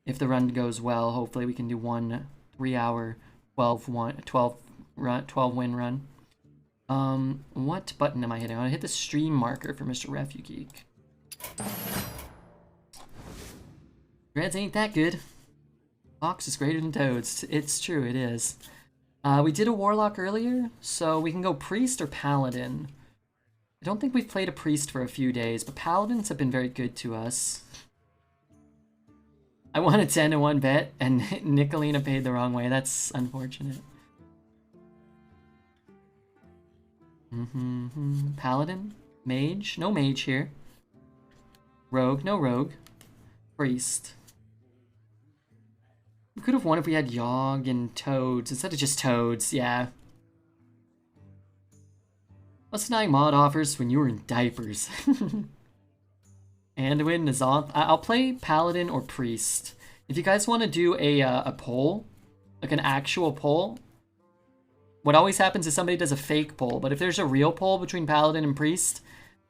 If the run goes well, hopefully we can do one 3-hour 12 win run. What button am I hitting? I'm gonna hit the stream marker for Mr. Refugeek. Reds ain't that good. Fox is greater than Toads. It's true, it is. We did a Warlock earlier, so we can go Priest or Paladin. I don't think we've played a Priest for a few days, but Paladins have been very good to us. I won a 10-1 bet, and Nicolina paid the wrong way. That's unfortunate. Paladin? Mage? No mage here. Rogue? No rogue. Priest. We could have won if we had Yogg and Toads instead of just Toads, yeah. What's denying mod offers when you were in diapers? Anduin, N'Zoth. I'll play Paladin or Priest. If you guys want to do a poll, like an actual poll, what always happens is somebody does a fake poll. But if there's a real poll between Paladin and Priest,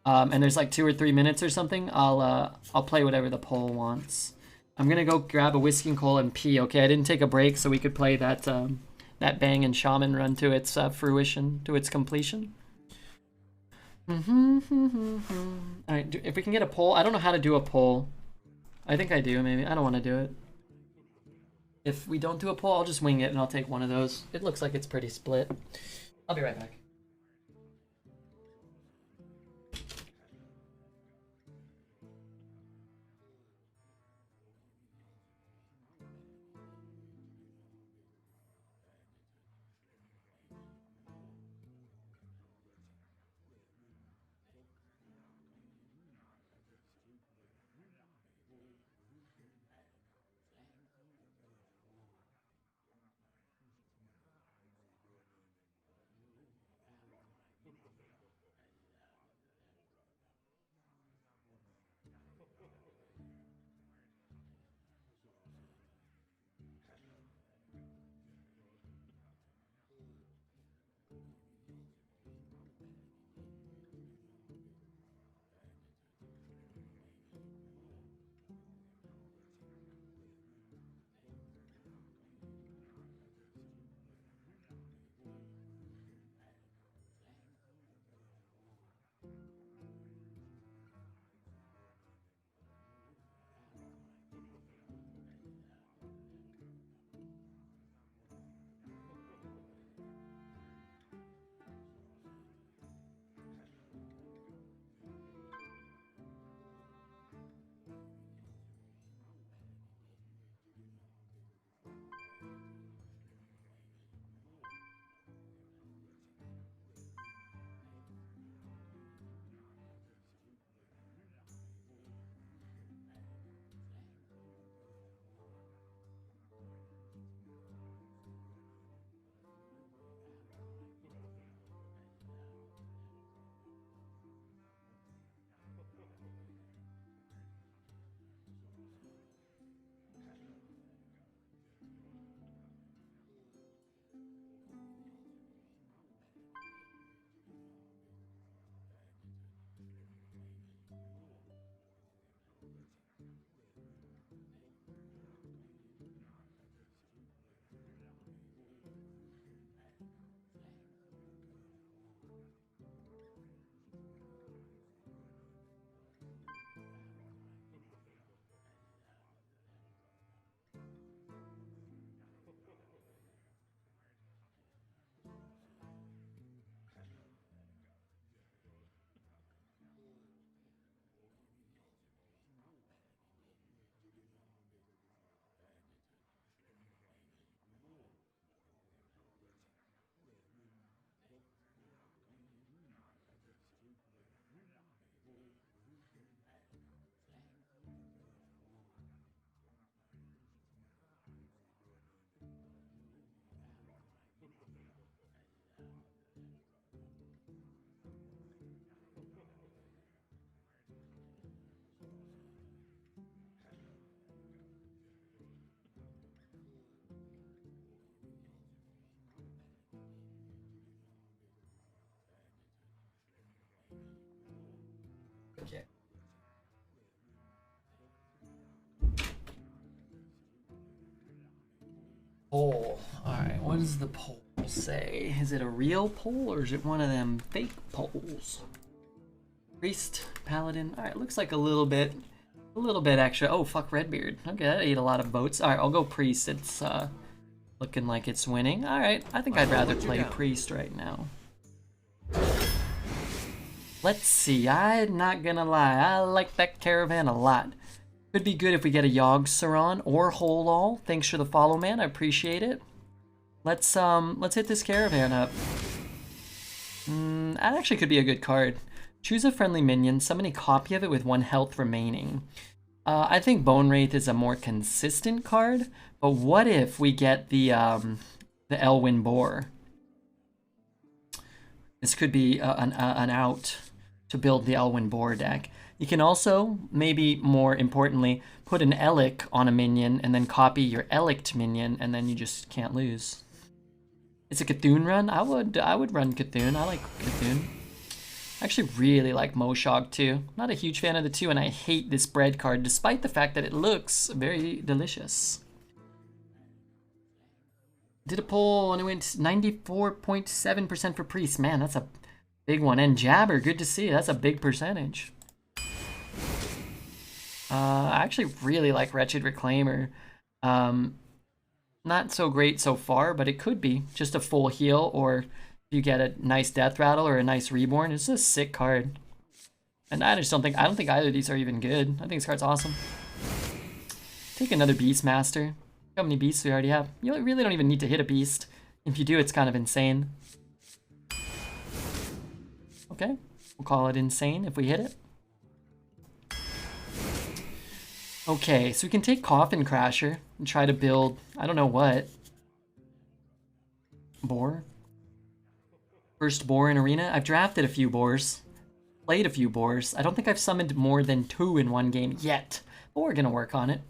and there's like 2 or 3 minutes or something, I'll play whatever the poll wants. I'm gonna go grab a whiskey and cola and pee. Okay, I didn't take a break so we could play that that Bang and Shaman run to its fruition, to its completion. Alright, if we can get a poll. I don't know how to do a poll. I think I do, maybe. I don't want to do it. If we don't do a poll, I'll just wing it and I'll take one of those. It looks like it's pretty split. I'll be right back. Okay. Poll. Alright, what does the poll say? Is it a real poll or is it one of them fake polls? Priest, Paladin. Alright, looks like a little bit extra. Oh, fuck Redbeard. Okay, that ate a lot of votes. Alright, I'll go Priest. It's looking like it's winning. Alright, I think I'd rather play Priest right now. Let's see, I'm not gonna lie, I like that caravan a lot. Could be good if we get a Yogg Saron or Holol. Thanks for the follow, man, I appreciate it. Let's hit this caravan up. That actually could be a good card. Choose a friendly minion, summon a copy of it with 1 health remaining. I think Bone Wraith is a more consistent card, but what if we get the Elwyn Boar? This could be an out to build the Elwyn Boar deck. You can also, maybe more importantly, put an Elic on a minion and then copy your Elict minion, and then you just can't lose. It's a Cthulhu run? I would run Cthulhu. I like Cthulhu. I actually really like Moshog too. Not a huge fan of the two, and I hate this bread card, despite the fact that it looks very delicious. Did a poll and it went 94.7% for Priest. Man, that's a big one. And Jabber, good to see. That's a big percentage. I actually really like Wretched Reclaimer. Not so great so far, but it could be just a full heal, or if you get a nice Death Rattle or a nice Reborn. It's a sick card. And I don't think either of these are even good. I think this card's awesome. Take another Beastmaster. How many beasts we already have? You really don't even need to hit a beast. If you do, it's kind of insane. Okay, we'll call it insane if we hit it. Okay, so we can take Coffin Crasher and try to build, I don't know what. Boar? First boar in Arena? I've drafted a few boars. Played a few boars. I don't think I've summoned more than 2 in one game yet. But we're gonna work on it.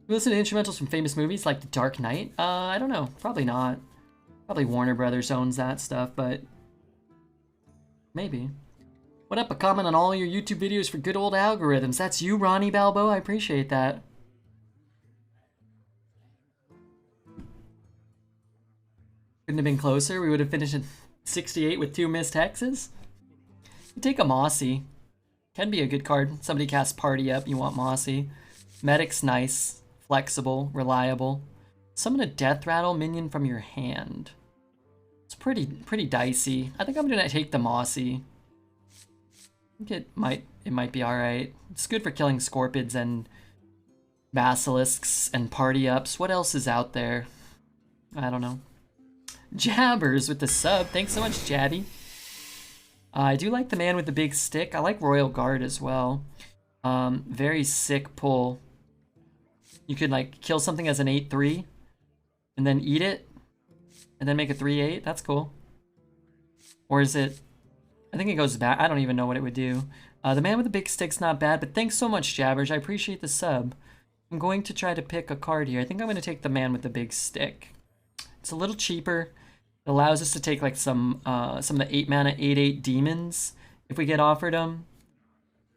You listen to instrumentals from famous movies like The Dark Knight? I don't know. Probably not. Probably Warner Brothers owns that stuff, but maybe. What up? A comment on all your YouTube videos for good old algorithms. That's you, Ronnie Balboa. I appreciate that. Couldn't have been closer. We would have finished at 68 with 2 missed hexes. You take a Mossy. Can be a good card. Somebody casts Party Up. You want Mossy. Medic's nice. Flexible. Reliable. Summon a Death Rattle minion from your hand. It's pretty dicey. I think I'm gonna take the Mossy. I think it might be alright. It's good for killing Scorpids and Basilisks and Party Ups. What else is out there? I don't know. Jabbers with the sub. Thanks so much, Jabby. I do like the man with the big stick. I like Royal Guard as well. Very sick pull. You could like kill something as an 8/3 and then eat it and then make a 3/8. That's cool. Or is it... I think it goes back. I don't even know what it would do. The man with the big stick's not bad, but thanks so much, Jabbers. I appreciate the sub. I'm going to try to pick a card here. I think I'm going to take the man with the big stick. It's a little cheaper. It allows us to take like some of the 8 mana 8/8 demons if we get offered them,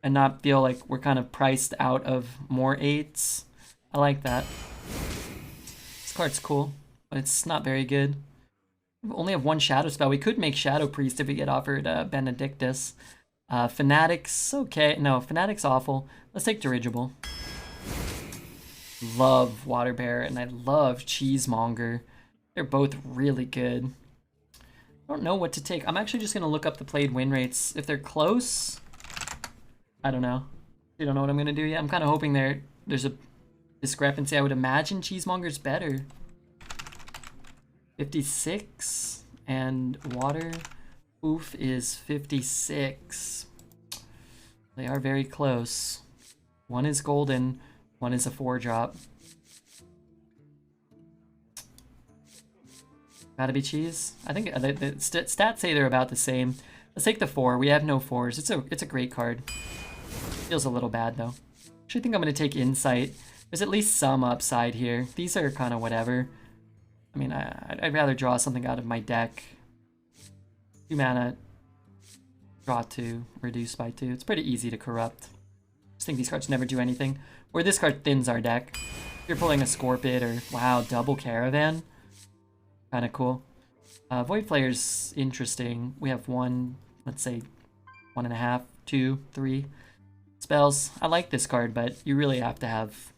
and not feel like we're kind of priced out of more 8s. I like that. This card's cool, but it's not very good. We only have 1 Shadow spell. We could make Shadow Priest if we get offered Benedictus. Fanatics, okay. No, Fanatics awful. Let's take Dirigible. Love Water Bear, and I love Cheesemonger. They're both really good. I don't know what to take. I'm actually just going to look up the played win rates. If they're close, I don't know. I don't know what I'm going to do yet. I'm kind of hoping there's a discrepancy. I would imagine Cheesemonger's better. 56 and Water Oof is 56. They are very close. One is golden, one is a 4-drop. Gotta be cheese. I think the stats say they're about the same. Let's take the 4. We have no 4s. It's a great card. Feels a little bad though. Actually, I think I'm gonna take Insight. There's at least some upside here. These are kind of whatever. I mean, I'd rather draw something out of my deck. 2 mana, draw 2, reduce by 2. It's pretty easy to corrupt. I just think these cards never do anything. Or this card thins our deck. If you're pulling a Scorpid or, wow, double Caravan. Kind of cool. Void Flare's interesting. We have one, let's say, 1.5, 2, 3 spells. I like this card, but you really have to have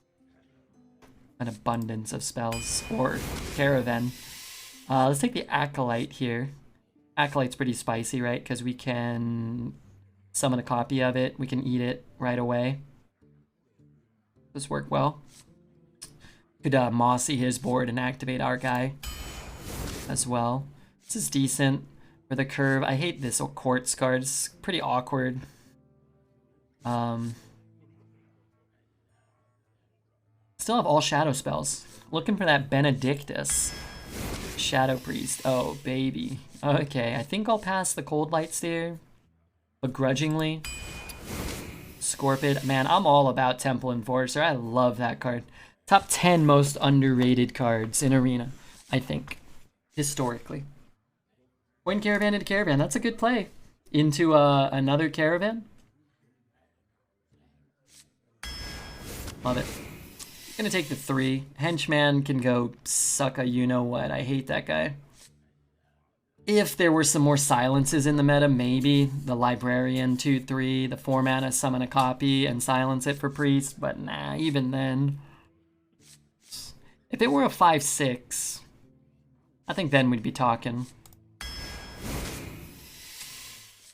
an abundance of spells or Caravan. Let's take the Acolyte here. Acolyte's pretty spicy, right? Because we can summon a copy of it. We can eat it right away. This work well. Could Mossy his board and activate our guy as well. This is decent for the curve. I hate this Quartz card. It's pretty awkward. Still have all shadow spells. Looking for that Benedictus. Shadow Priest. Oh, baby. Okay, I think I'll pass the Cold Light Stare. Begrudgingly. Scorpid. Man, I'm all about Temple Enforcer. I love that card. Top 10 most underrated cards in Arena, I think. Historically. Coin Caravan into Caravan. That's a good play. Into another Caravan. Love it. Gonna take the 3. Henchman can go suck a you-know-what. I hate that guy. If there were some more silences in the meta, maybe. The Librarian 2-3, the 4 mana summon a copy and silence it for Priest, but nah, even then. If it were a 5-6, I think then we'd be talking.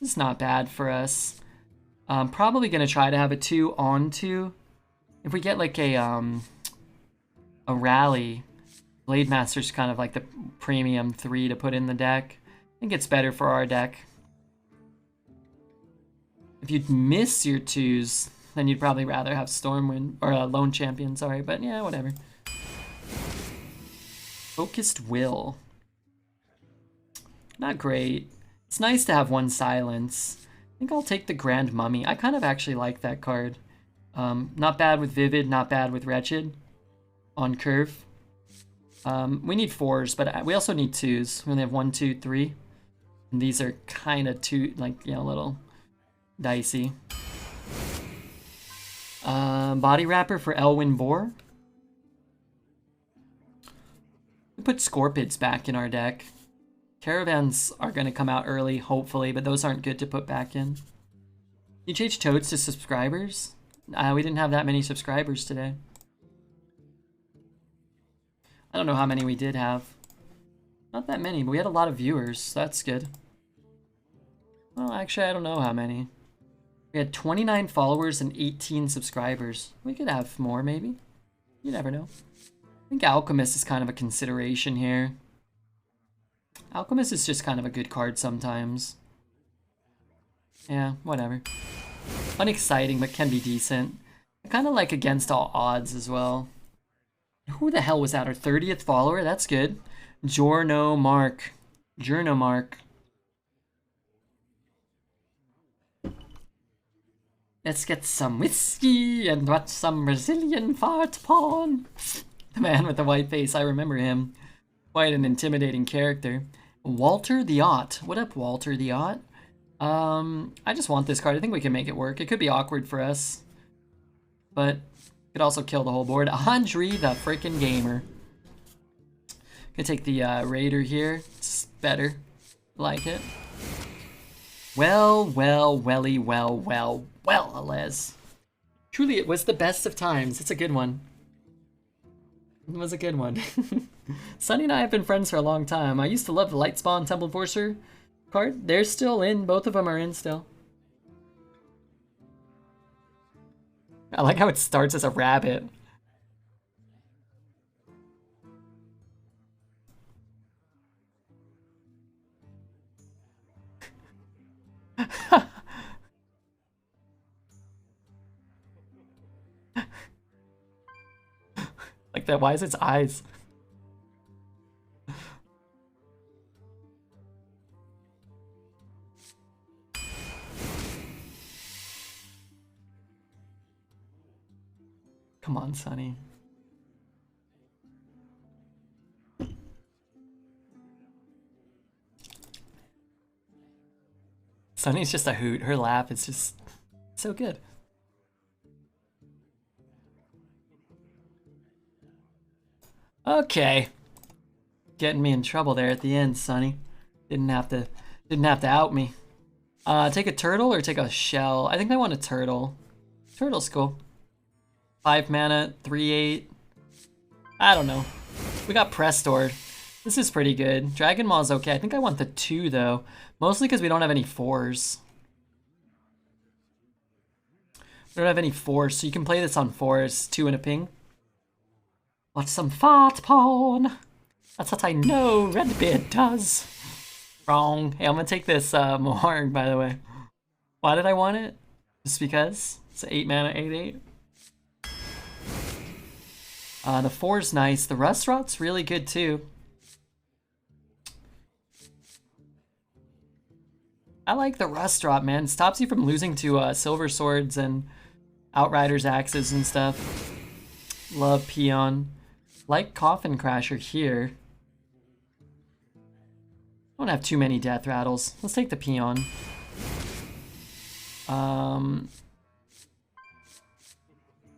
This is not bad for us. I'm probably gonna try to have a 2 on 2. If we get like a rally, Blade Master's kind of like the premium 3 to put in the deck. I think it's better for our deck. If you'd miss your 2s, then you'd probably rather have Stormwind, or Lone Champion, sorry, but yeah, whatever. Focused Will. Not great. It's nice to have 1 silence. I think I'll take the Grand Mummy. I kind of actually like that card. Not bad with Vivid, not bad with Wretched. On curve. We need 4s, but we also need 2s. We only have 1, 2, 3. And these are kind of a little dicey. Body Wrapper for Elwyn Boar. We put Scorpids back in our deck. Caravans are going to come out early, hopefully, but those aren't good to put back in. You change Toads to subscribers? We didn't have that many subscribers today. I don't know how many we did have. Not that many, but we had a lot of viewers, so that's good. Well, actually, I don't know how many. We had 29 followers and 18 subscribers. We could have more, maybe. You never know. I think Alchemist is kind of a consideration here. Alchemist is just kind of a good card sometimes. Yeah, whatever. Unexciting, but can be decent. I kind of like Against All Odds as well. Who the hell was that? Our 30th follower? That's good. Journomark. Let's get some whiskey and watch some Brazilian fart porn. The man with the white face, I remember him. Quite an intimidating character. Walter the Ott. What up, Walter the Ott? I just want this card. I think we can make it work. It could be awkward for us, but could also kill the whole board. Andre the frickin' Gamer. Gonna take the Raider here. It's better. Like it. Well, Alez. Truly, it was the best of times. It's a good one. It was a good one. Sunny and I have been friends for a long time. I used to love the Lightspawn Temple Enforcer card. They're still in. Both of them are in still. I like how it starts as a rabbit. Like that. Why is its eyes? Come on, Sunny. Sunny's just a hoot. Her laugh is just so good. Okay. getting me in trouble there at the end, Sonny. Didn't have to out me. Take a turtle or take a shell? I think I want a turtle. Turtle's cool. 5 mana, 3/8. I don't know. We got Prestor. This is pretty good. Dragon Maw's okay. I think I want the 2 though. Mostly because we don't have any 4s. We don't have any 4s, so you can play this on 4s. 2 and a ping. Watch some fart porn. That's what I know Redbeard does. Wrong. Hey, I'm gonna take this Mohorg, by the way. Why did I want it? Just because. It's 8 mana, 8/8. The 4's nice. The Rust Rot's really good too. I like the Rust Rot, man. It stops you from losing to Silver Swords and Outriders axes and stuff. Love Peon. Like Coffin Crasher here. Don't have too many death rattles. Let's take the Peon.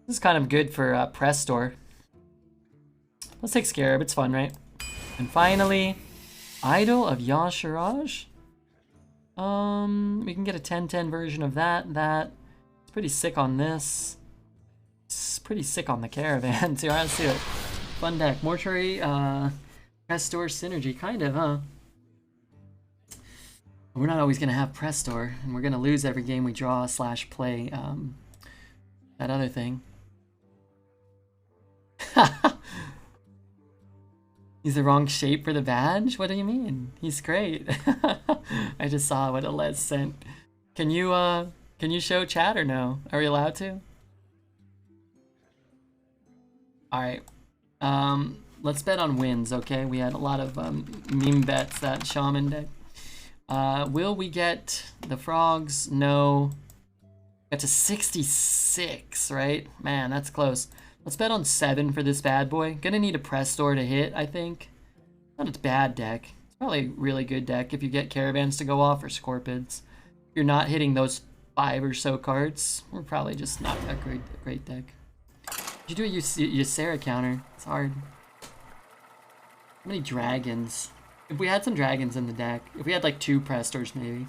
This is kind of good for Prestor. Let's take Scarab, it's fun, right? And finally, Idol of Yasharaj. We can get a 10/10 version of that. It's pretty sick on this. It's pretty sick on the Caravan too. Alright, let's do it. Fun deck. Mortuary, Prestor synergy, kind of, huh? We're not always gonna have Prestor, and we're gonna lose every game we draw / play that other thing. He's the wrong shape for the badge? What do you mean? He's great. I just saw what Alez sent. Can you show chat or no? Are we allowed to? Alright. Let's bet on wins, okay? We had a lot of meme bets that Shaman deck. Will we get the frogs? No. Got to 66, right? Man, that's close. Let's bet on 7 for this bad boy. Gonna need a Prestor to hit, I think. Not a bad deck. It's probably a really good deck if you get Caravans to go off or Scorpids. If you're not hitting those 5 or so cards, we're probably just not a great deck. You do a Ysera counter. It's hard. How many dragons? If we had some dragons in the deck, if we had like 2 Prestors maybe.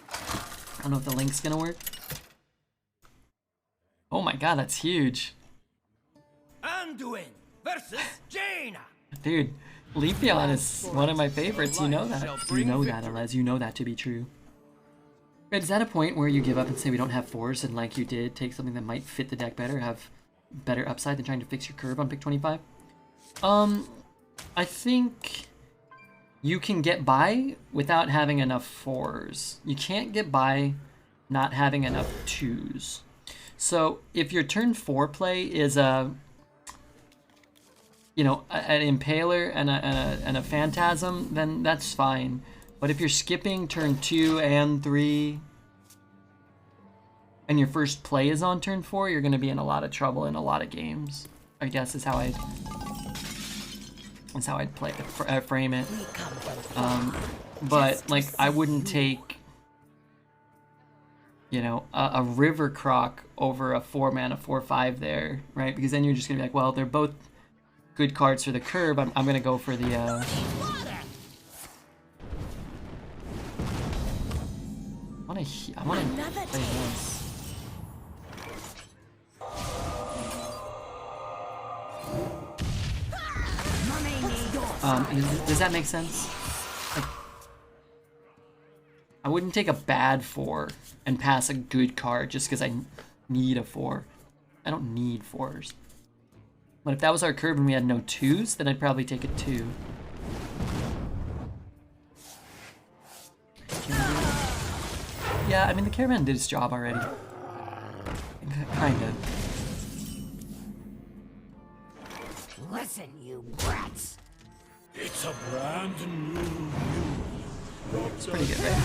I don't know if the link's gonna work. Oh my god, that's huge. Anduin versus Jaina. Dude, Leafeon is one of my favorites. You know that. You know that, Alez. You know that to be true. Right, is that a point where you give up and say we don't have 4s and like you did, take something that might fit the deck better, have better upside than trying to fix your curve on pick 25? I think you can get by without having enough 4s. You can't get by not having enough 2s. So if your turn 4 play is an Impaler and a Phantasm, then that's fine. But if you're skipping turn 2 and 3, and your first play is on turn 4, you're going to be in a lot of trouble in a lot of games. I guess is how I'd frame it. But like I wouldn't take, a River Croc over a 4 mana 4/5 there, right? Because then you're just gonna be like, well, they're both good cards for the curve. I'm gonna go for the. I wanna play this. Does that make sense? Like, I wouldn't take a bad 4 and pass a good card just because I need a 4. I don't need 4s. But if that was our curve and we had no 2s, then I'd probably take a 2. Yeah, I mean, the Caravan did its job already. Kind of. Listen, you brats. It's a brand new. It's pretty good, right?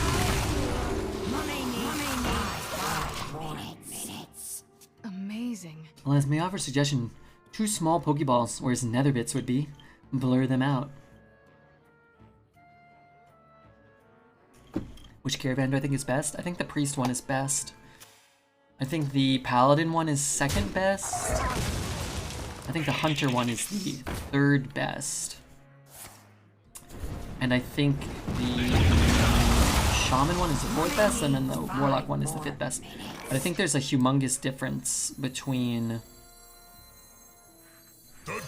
Amazing. Well, as may offer suggestion, 2 small Pokeballs, whereas Nether Bits would be, blur them out. Which Caravan do I think is best? I think the Priest one is best. I think the Paladin one is second best. I think the hunter one is the third best. And I think the shaman one is the fourth best, and then the warlock one is the fifth best. But I think there's a humongous difference between the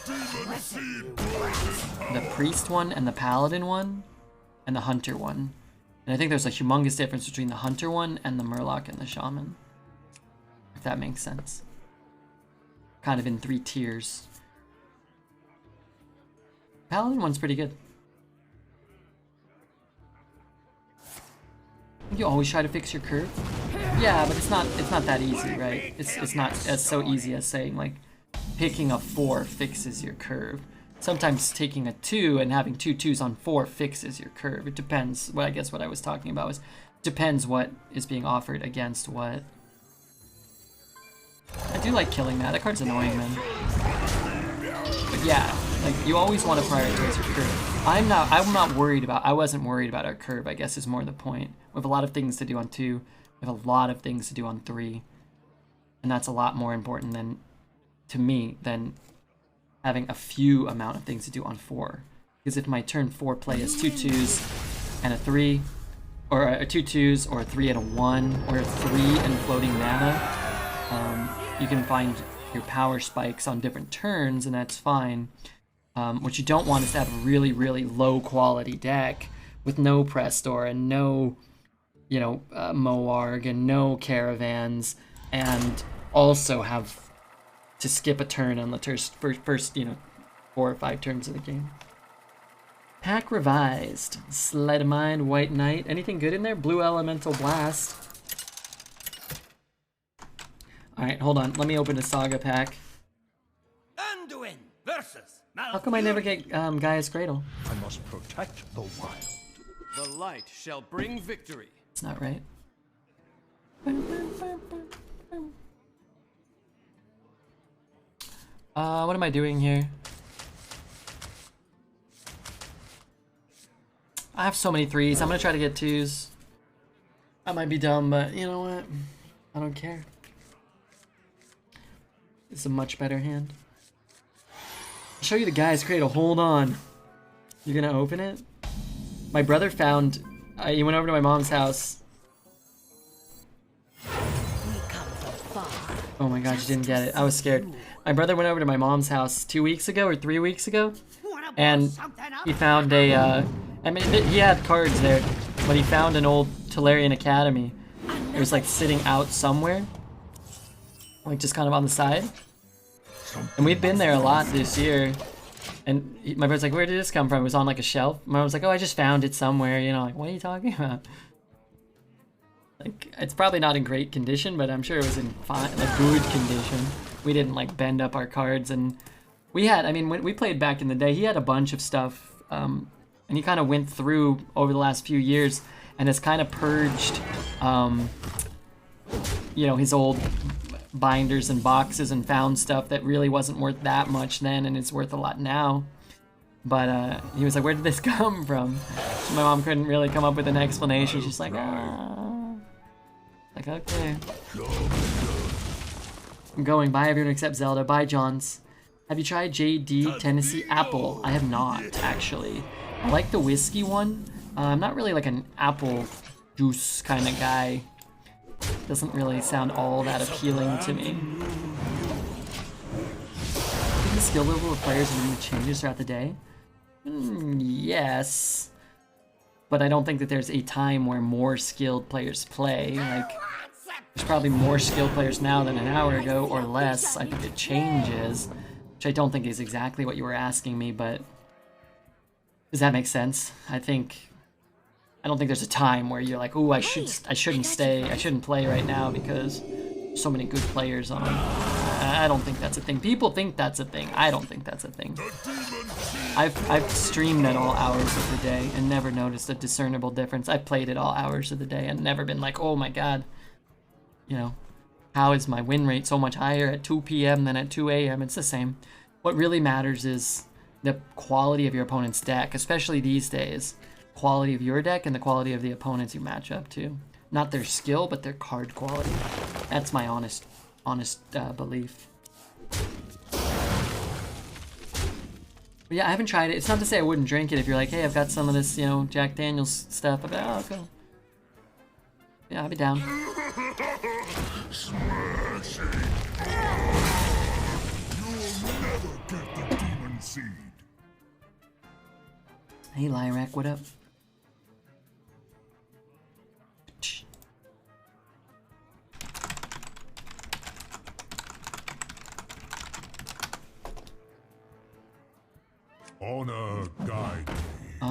priest one and the paladin one and the hunter one. And I think there's a humongous difference between the hunter one and the murloc and the shaman. If that makes sense. Kind of in 3 tiers. Paladin one's pretty good. You always try to fix your curve? Yeah, but it's not that easy, right? It's not as so easy as saying like picking a 4 fixes your curve. Sometimes taking a 2 and having 2 2s on 4 fixes your curve. It depends. Well, I guess what I was talking about was depends what is being offered against what. I do like killing that. That card's annoying, man. But yeah, like you always want to prioritize your curve. I'm not worried about. I wasn't worried about our curve, I guess is more the point. We have a lot of things to do on 2. We have a lot of things to do on 3. And that's a lot more important than, to me, than having a few amount of things to do on 4. Because if my turn 4 play is 2 2s and a 3, or a 2 2s, or a 3 and a 1, or a 3 and floating mana, you can find your power spikes on different turns, and that's fine. What you don't want is to have a really, really low quality deck with no Prestor and no, you know, Moarg and no Caravans, and also have to skip a turn on the first, you know, 4 or 5 turns of the game. Pack revised. Sleight of Mind, White Knight. Anything good in there? Blue Elemental Blast. Alright, hold on. Let me open a Saga pack. Anduin versus How come I never get Gaia's Cradle? I must protect the wild. The light shall bring victory. It's not right. What am I doing here? I have so many 3s. I'm gonna try to get 2s. I might be dumb, but you know what? I don't care. It's a much better hand. I'll show you the Gaia's Cradle. Hold on. You're gonna open it? My brother found... he went over to my mom's house. Oh my god, you didn't get it. I was scared. My brother went over to my mom's house 2 weeks ago or 3 weeks ago. And he found a... I mean, he had cards there. But he found an old Tolarian Academy. It was like sitting out somewhere. Like just kind of on the side. And we've been there a lot this year. And my brother's like, where did this come from? It was on like a shelf. My mom was like, oh, I just found it somewhere. You know, like, what are you talking about? Like, it's probably not in great condition, but I'm sure it was in fine, like good condition. We didn't like bend up our cards. And we had, I mean, when we played back in the day, he had a bunch of stuff. And he kind of went through over the last few years and has kind of purged, you know, his old binders and boxes and found stuff that really wasn't worth that much then and it's worth a lot now. But he was like, where did this come from? So my mom couldn't really come up with an explanation. She's like, ah. Like, okay. I'm going. Bye everyone except Zelda. Bye Johns. Have you tried JD Tennessee Apple? I have not, actually. I like the whiskey one. I'm not really like an apple juice kind of guy. Doesn't really sound all that appealing to me. I think the skill level of players really changes throughout the day. Yes. But I don't think that there's a time where more skilled players play. Like, there's probably more skilled players now than an hour ago, or less. I think it changes. Which I don't think is exactly what you were asking me, but... Does that make sense? I don't think there's a time where you're like, ooh, I shouldn't play right now because there's so many good players on. I don't think that's a thing. People think that's a thing. I don't think that's a thing. I've streamed at all hours of the day and never noticed a discernible difference. I've played at all hours of the day and never been like, oh my god, you know, how is my win rate so much higher at 2 p.m. than at 2 a.m.? It's the same. What really matters is the quality of your opponent's deck, especially these days. Quality of your deck and the quality of the opponents you match up to. Not their skill, but their card quality. That's my honest belief. But yeah, I haven't tried it. It's not to say I wouldn't drink it if you're like, hey, I've got some of this, you know, Jack Daniels stuff. I'd be like, oh, okay. Yeah, I'd be down. Smashing. You'll never get the demon seed. Hey, Lyrac, what up? Honor guide me. 4?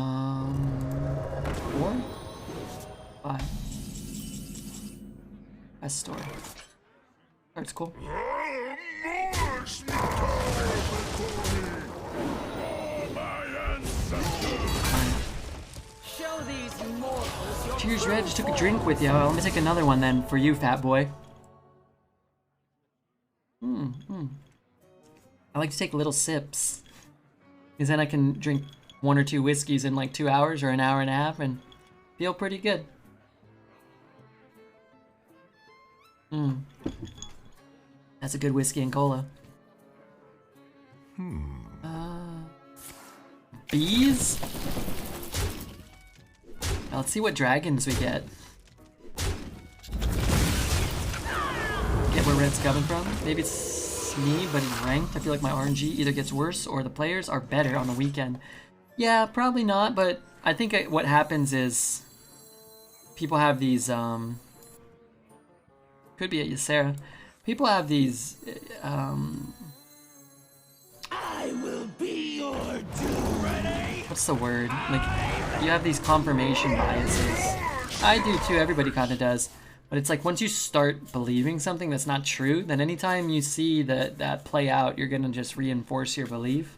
5. Prestor. That's cool. Show these mortals your Cheers, Red. Just took a drink with you. Let me take another one then for you, fat boy. I like to take little sips. Because then I can drink 1 or 2 whiskeys in like 2 hours or an hour and a half and feel pretty good. That's a good whiskey and cola. Bees? Now let's see what dragons we get. Get where Red's coming from. Maybe it's me, but in ranked, I feel like my RNG either gets worse or the players are better on the weekend. Yeah, probably not, but I think what happens is people have these, could be at Ysera. People have these, I will be your doom. Ready? what's the word? Like, you have these confirmation biases. I do too, everybody kind of does. But it's like once you start believing something that's not true, then anytime you see that play out, you're gonna just reinforce your belief.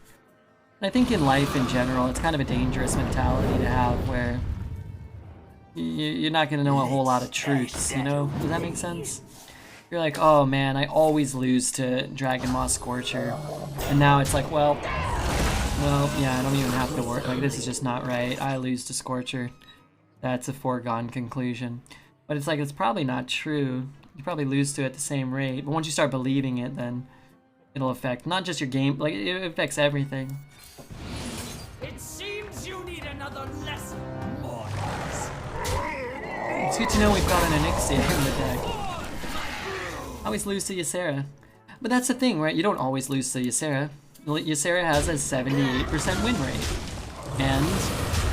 And I think in life in general, it's kind of a dangerous mentality to have where you're not gonna know a whole lot of truths, you know? Does that make sense? You're like, oh man, I always lose to Dragon Moss Scorcher. And now it's like, well, yeah, I don't even have to work. Like, this is just not right. I lose to Scorcher. That's a foregone conclusion. But it's like, it's probably not true. You probably lose to it at the same rate. But once you start believing it, then it'll affect not just your game, like, it affects everything. It seems you need another lesson, mortals. It's good to know we've got an Onyxia in the deck. Always lose to Ysera. But that's the thing, right? You don't always lose to Ysera. Ysera has a 78% win rate. And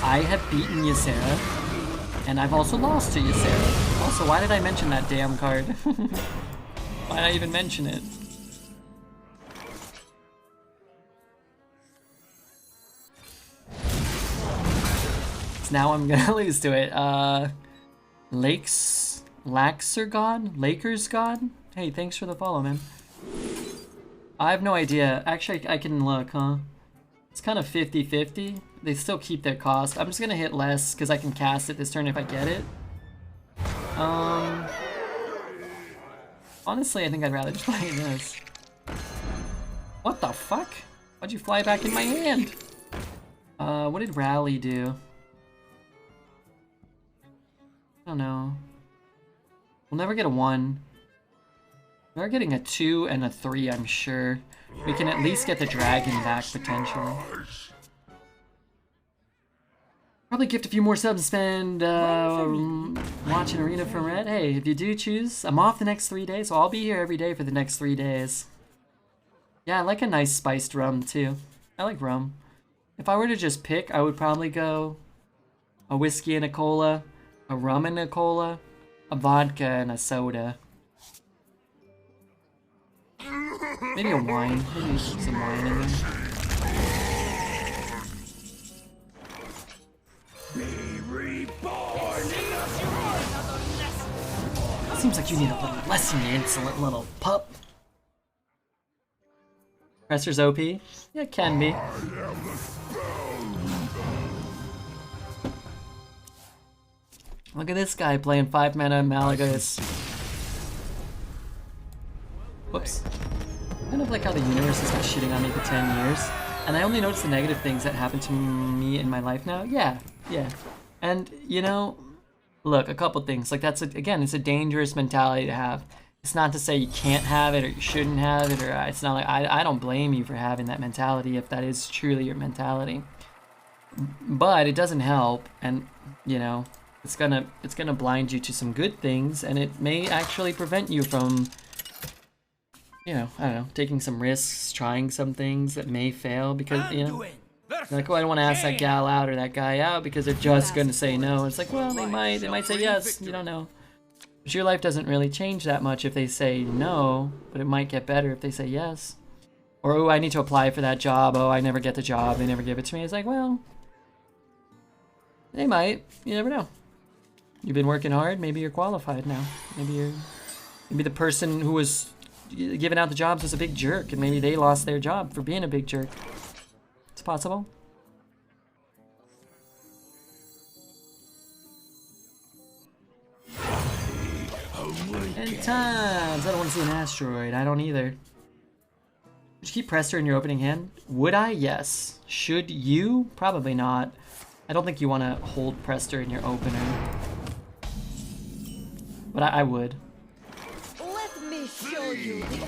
I have beaten Ysera. And I've also lost to Ysera. Also, why did I mention that damn card? Why did I even mention it? So now I'm gonna lose to it. Laxer God? Lakers God? Hey, thanks for the follow, man. I have no idea. Actually, I can look, huh? It's kind of 50-50. They still keep their cost. I'm just gonna hit less because I can cast it this turn if I get it. Honestly, I think I'd rather just play this. What the fuck? Why'd you fly back in my hand? What did Rally do? I don't know. We'll never get a 1. We're getting a 2 and a 3, I'm sure. We can at least get the dragon back, potentially. Probably gift a few more subs and spend watch an arena from Red. Hey, if you do choose, I'm off the next 3 days, so I'll be here every day for the next 3 days. Yeah, I like a nice spiced rum, too. I like rum. If I were to just pick, I would probably go a whiskey and a cola, a rum and a cola, a vodka and a soda. Maybe a wine. Maybe some wine in there. Be reborn. Seems like you need a little lesson, you insolent little pup. Prestor's OP? Yeah, it can be. Look at this guy playing 5 mana Malagas. Whoops. Kind of like how the universe has been shitting on me for 10 years. And I only notice the negative things that happen to me in my life now. Yeah. And, you know, look, a couple things. Like, that's, again, it's a dangerous mentality to have. It's not to say you can't have it or you shouldn't have it, or it's not like I don't blame you for having that mentality if that is truly your mentality. But it doesn't help, and you know, it's gonna blind you to some good things, and it may actually prevent you from, you know, I don't know, taking some risks, trying some things that may fail because, you know, you're like, oh, I don't want to ask that gal out or that guy out because they're just gonna say no. It's like, well, they might say yes. You don't know. But your life doesn't really change that much if they say no, but it might get better if they say yes. Or, oh, I need to apply for that job. Oh, I never get the job. They never give it to me. It's like, well, they might. You never know. You've been working hard. Maybe you're qualified now. Maybe the person who was giving out the jobs was a big jerk, and maybe they lost their job for being a big jerk. It's possible. 10 times! I don't want to see an asteroid. I don't either. Would you keep Prestor in your opening hand? Would I? Yes. Should you? Probably not. I don't think you want to hold Prestor in your opener. But I would. Let me show you the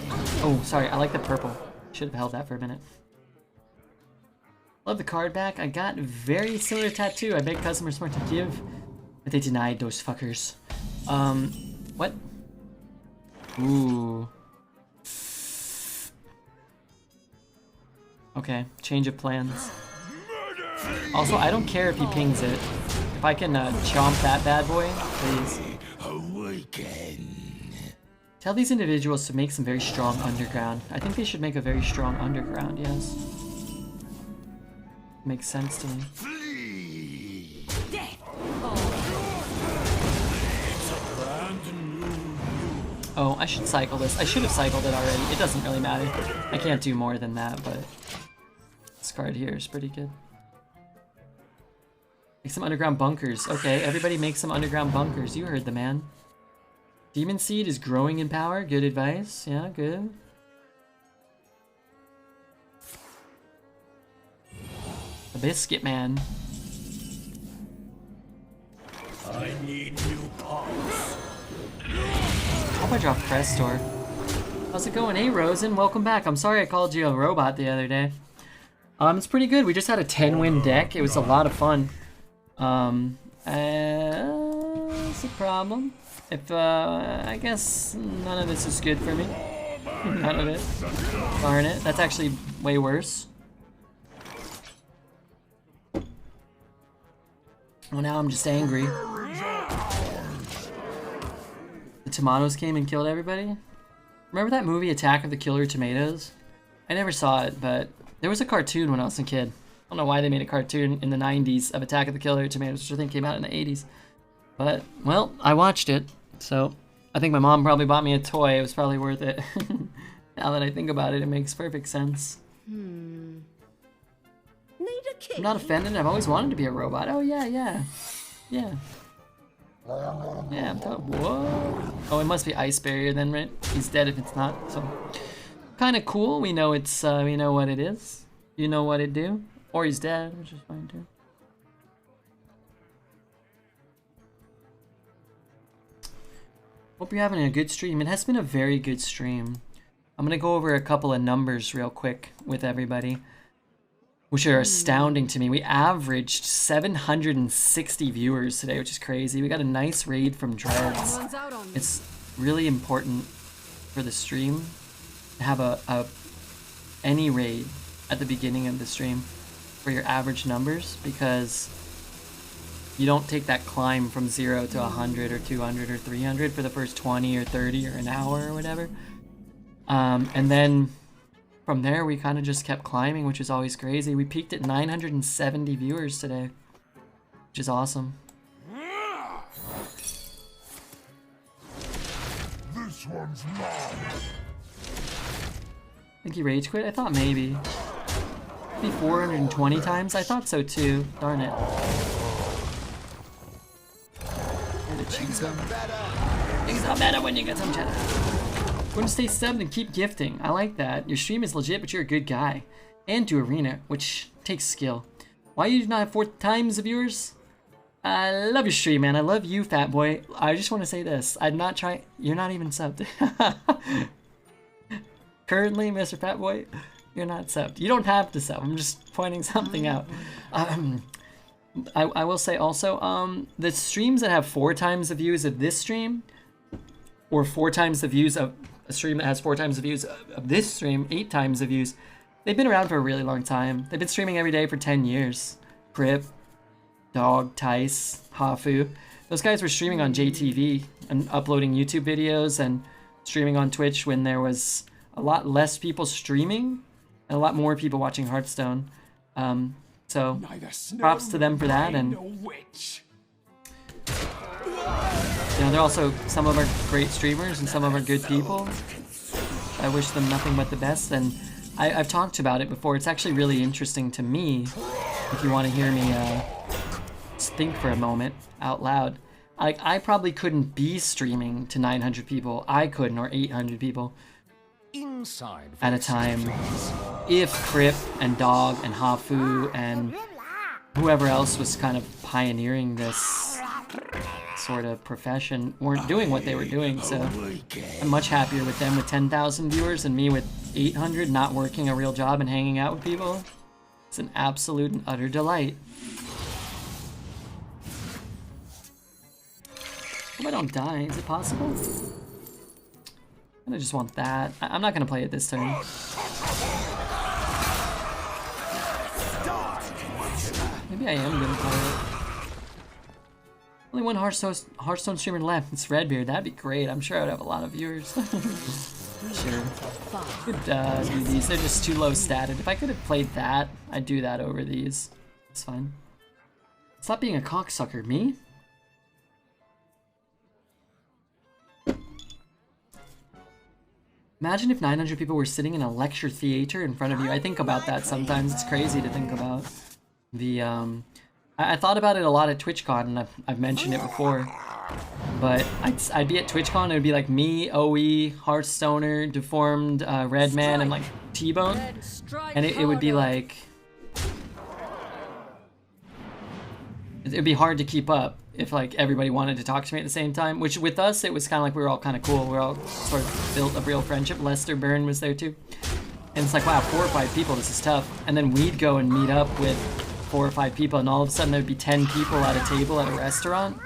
Oh, sorry. I like the purple. Should have held that for a minute. Love the card back. I got very similar tattoo. I bet customers want to give, but they denied those fuckers. What? Ooh. Okay, change of plans. Also, I don't care if he pings it. If I can chomp that bad boy, please. Tell these individuals to make some very strong underground. I think they should make a very strong underground, yes. Makes sense to me. Oh, I should cycle this. I should have cycled it already. It doesn't really matter. I can't do more than that, but this card here is pretty good. Make some underground bunkers. Okay, everybody make some underground bunkers. You heard the man. Demon Seed is growing in power. Good advice. Yeah, good. The Biscuit Man. I need new parts. Hope I dropped Prestor. How's it going? Hey, Rosen, welcome back. I'm sorry I called you a robot the other day. It's pretty good. We just had a 10-win deck. It was a lot of fun. It's a problem. If, I guess none of this is good for me. None of it. Darn it. That's actually way worse. Well, now I'm just angry. The tomatoes came and killed everybody? Remember that movie, Attack of the Killer Tomatoes? I never saw it, but there was a cartoon when I was a kid. I don't know why they made a cartoon in the 90s of Attack of the Killer Tomatoes, which I think came out in the 80s. But, well, I watched it, so I think my mom probably bought me a toy. It was probably worth it. Now that I think about it, it makes perfect sense. Need a key. I'm not offended. I've always wanted to be a robot. Oh, yeah. Yeah, I'm whoa. Oh, it must be Ice Barrier then, right? He's dead if it's not, so. Kind of cool. We know it's, we know what it is. You know what it do. Or he's dead, which is fine too. Hope you're having a good stream. It has been a very good stream. I'm gonna go over a couple of numbers real quick with everybody, which are astounding to me. We averaged 760 viewers today, which is crazy. We got a nice raid from Dreads. It's really important for the stream to have any raid at the beginning of the stream for your average numbers, because you don't take that climb from 0 to 100 or 200 or 300 for the first 20 or 30 or an hour or whatever. And then from there, we kind of just kept climbing, which is always crazy. We peaked at 970 viewers today, which is awesome. This one's mine. Think he rage quit? I thought maybe. Maybe 420 times? I thought so too. Darn it. Things are better when you get some cheddar. Want to stay subbed and keep gifting. I like that. Your stream is legit, but you're a good guy. And do arena, which takes skill. Why you do not have 4 times the viewers? I love your stream, man. I love you, fat boy. I just want to say this. I'm not trying. You're not even subbed. Currently, Mr. Fat Boy, you're not subbed. You don't have to sub. I'm just pointing something out. I will say also, the streams that have 4 times the views of this stream, or 4 times the views of a stream that has 4 times the views of this stream, 8 times the views, they've been around for a really long time. They've been streaming every day for 10 years. Crip, Dog, Tice, Hafu. Those guys were streaming on JTV and uploading YouTube videos and streaming on Twitch when there was a lot less people streaming and a lot more people watching Hearthstone. So props to them for that. And you know, they're also some of our great streamers and some of our good people. I wish them nothing but the best. And I've talked about it before. It's actually really interesting to me, if you want to hear me think for a moment out loud. Like, I probably couldn't be streaming to 900 people. I couldn't, or 800 people at a time if Crip and Dog and Hafu and whoever else was kind of pioneering this sort of profession weren't doing what they were doing. So I'm much happier with them with 10,000 viewers and me with 800 not working a real job and hanging out with people. It's an absolute and utter delight. Hope I don't die. Is it possible? I just want that. I'm not gonna play it this turn. Maybe I am gonna play it. Only one Hearthstone streamer left. It's Redbeard. That'd be great. I'm sure I would have a lot of viewers. Sure. Could do these. They're just too low statted. If I could have played that, I'd do that over these. It's fine. Stop being a cocksucker. Me? Imagine if 900 people were sitting in a lecture theater in front of you. I think about that sometimes. It's crazy to think about. I thought about it a lot at TwitchCon, and I've mentioned it before. But I'd be at TwitchCon, and it would be like me, OE, Hearthstoner, Deformed, Redman, and like T-Bone. And it would be like... It'd be hard to keep up if like everybody wanted to talk to me at the same time, which with us, it was kind of like we were all kind of cool. We were all sort of built a real friendship. Lester Byrne was there too. And it's like, wow, 4 or 5 people, this is tough. And then we'd go and meet up with 4 or 5 people, and all of a sudden there'd be 10 people at a table at a restaurant.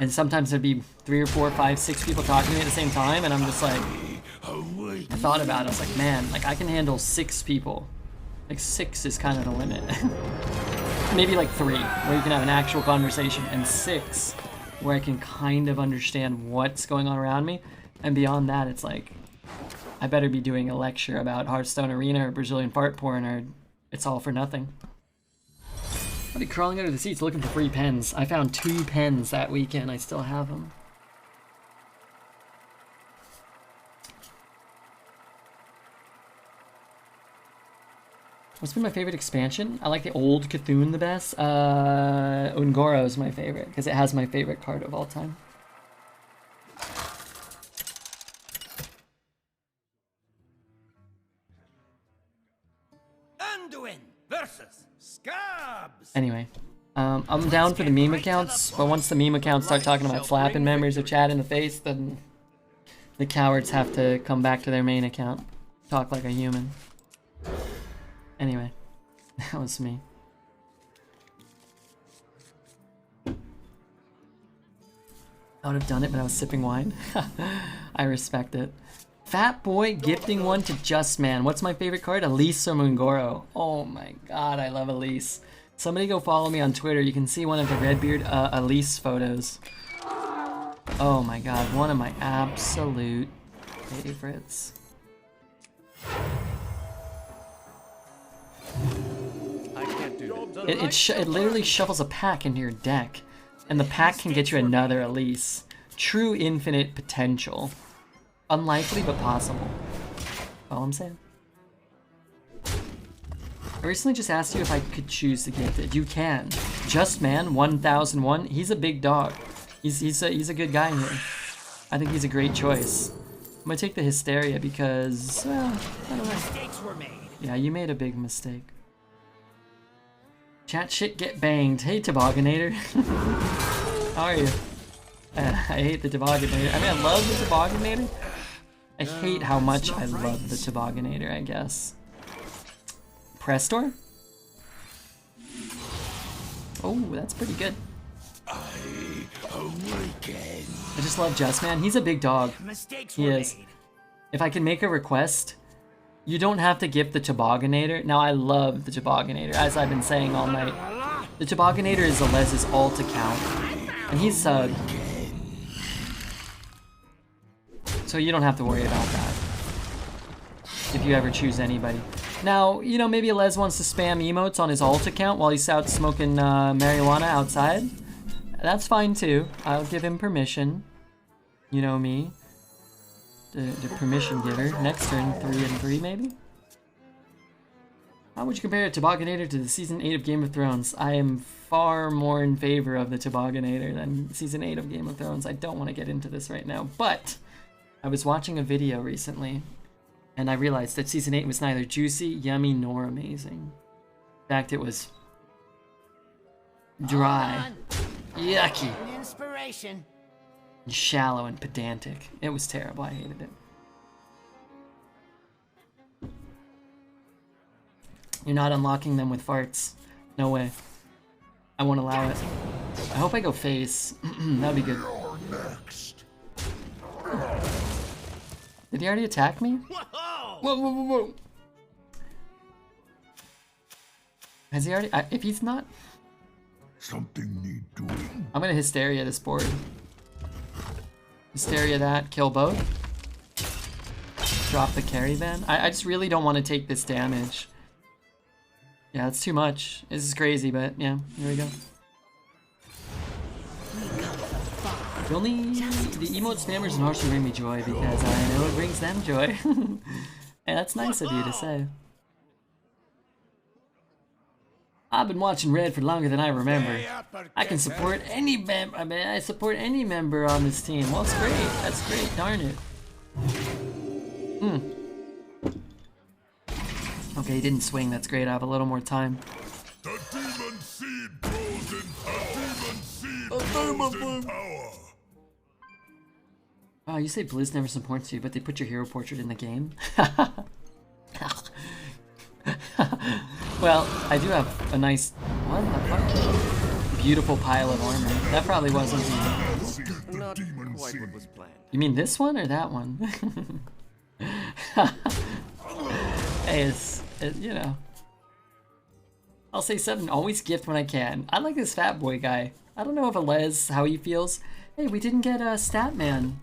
And sometimes there'd be 3 or 4, 5, 6 people talking to me at the same time, and I'm just like, I thought about it, I was like, man, like I can handle 6 people. Like 6 is kind of the limit. Maybe like 3, where you can have an actual conversation, and 6, where I can kind of understand what's going on around me. And beyond that, it's like, I better be doing a lecture about Hearthstone Arena or Brazilian fart porn, or it's all for nothing. I'll be crawling under the seats looking for free pens. I found 2 pens that weekend. I still have them. What's been my favorite expansion? I like the old Cthulhu the best. Ungoro is my favorite because it has my favorite card of all time. Anduin versus Scabs. Anyway, I'm down for the meme accounts, but once the meme accounts start talking about slapping members of chat in the face, then the cowards have to come back to their main account. Talk like a human. Anyway, that was me. I would have done it, but I was sipping wine. I respect it. Fat Boy gifting one to Just Man. What's my favorite card? Elise or Mungoro. Oh my god, I love Elise. Somebody go follow me on Twitter. You can see one of the Redbeard Elise photos. Oh my god, one of my absolute favorites. It literally shuffles a pack into your deck, and the pack can get you another Elise. True infinite potential. Unlikely, but possible. All I'm saying. I recently just asked you if I could choose to gift it. You can. Just Man 1001. He's a big dog. He's a good guy here. I think he's a great choice. I'm gonna take the Hysteria because, well, I don't know. Mistakes were made. Yeah, you made a big mistake. Chat shit get banged. Hey, Tobogganator. How are you? I hate the Tobogganator. I mean, I love the Tobogganator. I hate how much I love the Tobogganator, I guess. Prestor? Oh, that's pretty good. I awaken. I just love Just Man. He's a big dog. Mistakes He were is. made. If I can make a request, you don't have to gift the Tobogganator. Now, I love the Tobogganator, as I've been saying all night. The Tobogganator is Alez's alt account, and he's sub. So you don't have to worry about that if you ever choose anybody. Now, you know, maybe Alez wants to spam emotes on his alt account while he's out smoking marijuana outside. That's fine too. I'll give him permission. You know me. The permission giver. Next turn, 3 and 3 maybe? How would you compare a Tobogganator to the Season 8 of Game of Thrones? I am far more in favor of the Tobogganator than Season 8 of Game of Thrones. I don't want to get into this right now, but I was watching a video recently, and I realized that Season 8 was neither juicy, yummy, nor amazing. In fact, it was dry, yucky, Inspiration. and shallow and pedantic. It was terrible. I hated it. You're not unlocking them with farts. No way. I won't allow it. I hope I go face. That'd be good. Next. Did he already attack me? Whoa! Whoa, whoa, whoa, whoa. Has he already? If he's not, Something need doing. I'm gonna Hysteria this board. Hysteria that, kill both. Drop the carry then. I just really don't want to take this damage. Yeah, it's too much. This is crazy, but yeah, here we go. The emote spammers in Hearthstone bring me joy because I know it brings them joy. And that's nice of you to say. I've been watching Red for longer than I remember. I can support any member. I mean, I support any member on this team. Well, it's great. That's great. Darn it. Okay, he didn't swing. That's great. I have a little more time. The demon seed grows in power. Oh, you say Blizz never supports you, but they put your hero portrait in the game? Well, I do have a nice... What the fuck? Beautiful pile of armor. That probably wasn't the... Not quite what was planned. You mean this one or that one? Hey, it's you know. I'll say 7. Always gift when I can. I like this fat boy guy. I don't know if Alez, how he feels. Hey, we didn't get a Statman.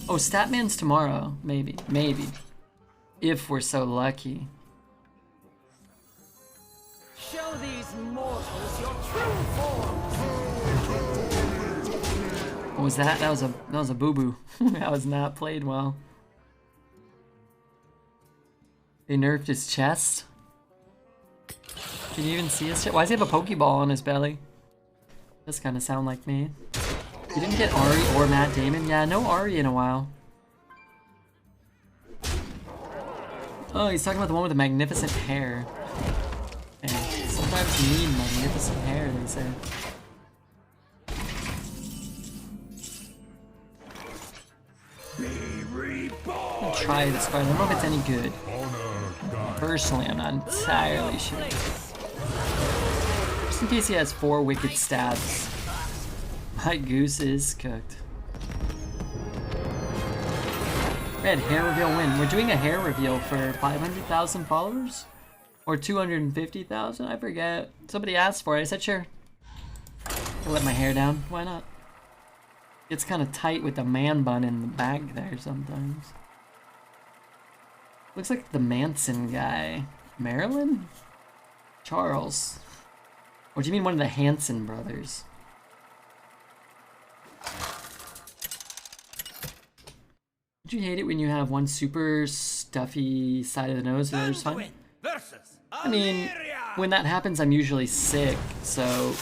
Oh, Statman's tomorrow. Maybe. Maybe. If we're so lucky. Show these mortals your true forms. What was that? That was a boo-boo. That was not played well. They nerfed his chest. Can you even see his chest? Why does he have a Pokeball on his belly? Does kind of sound like me. You didn't get Ari or Matt Damon? Yeah, no Ari in a while. Oh, he's talking about the one with the magnificent hair. Okay. Sometimes you need magnificent hair, they say. I'll try this card. I don't know if it's any good. Personally, I'm not entirely sure. Just in case he has 4 wicked stabs. My goose is cooked. Red, hair reveal win. We're doing a hair reveal for 500,000 followers? Or 250,000? I forget. Somebody asked for it. I said sure. I'll let my hair down. Why not? It's kind of tight with the man bun in the back there sometimes. Looks like the Manson guy. Marilyn? Charles. Or do you mean one of the Hanson brothers? Don't you hate it when you have one super stuffy side of the nose and the other's fine? I mean, when that happens, I'm usually sick, so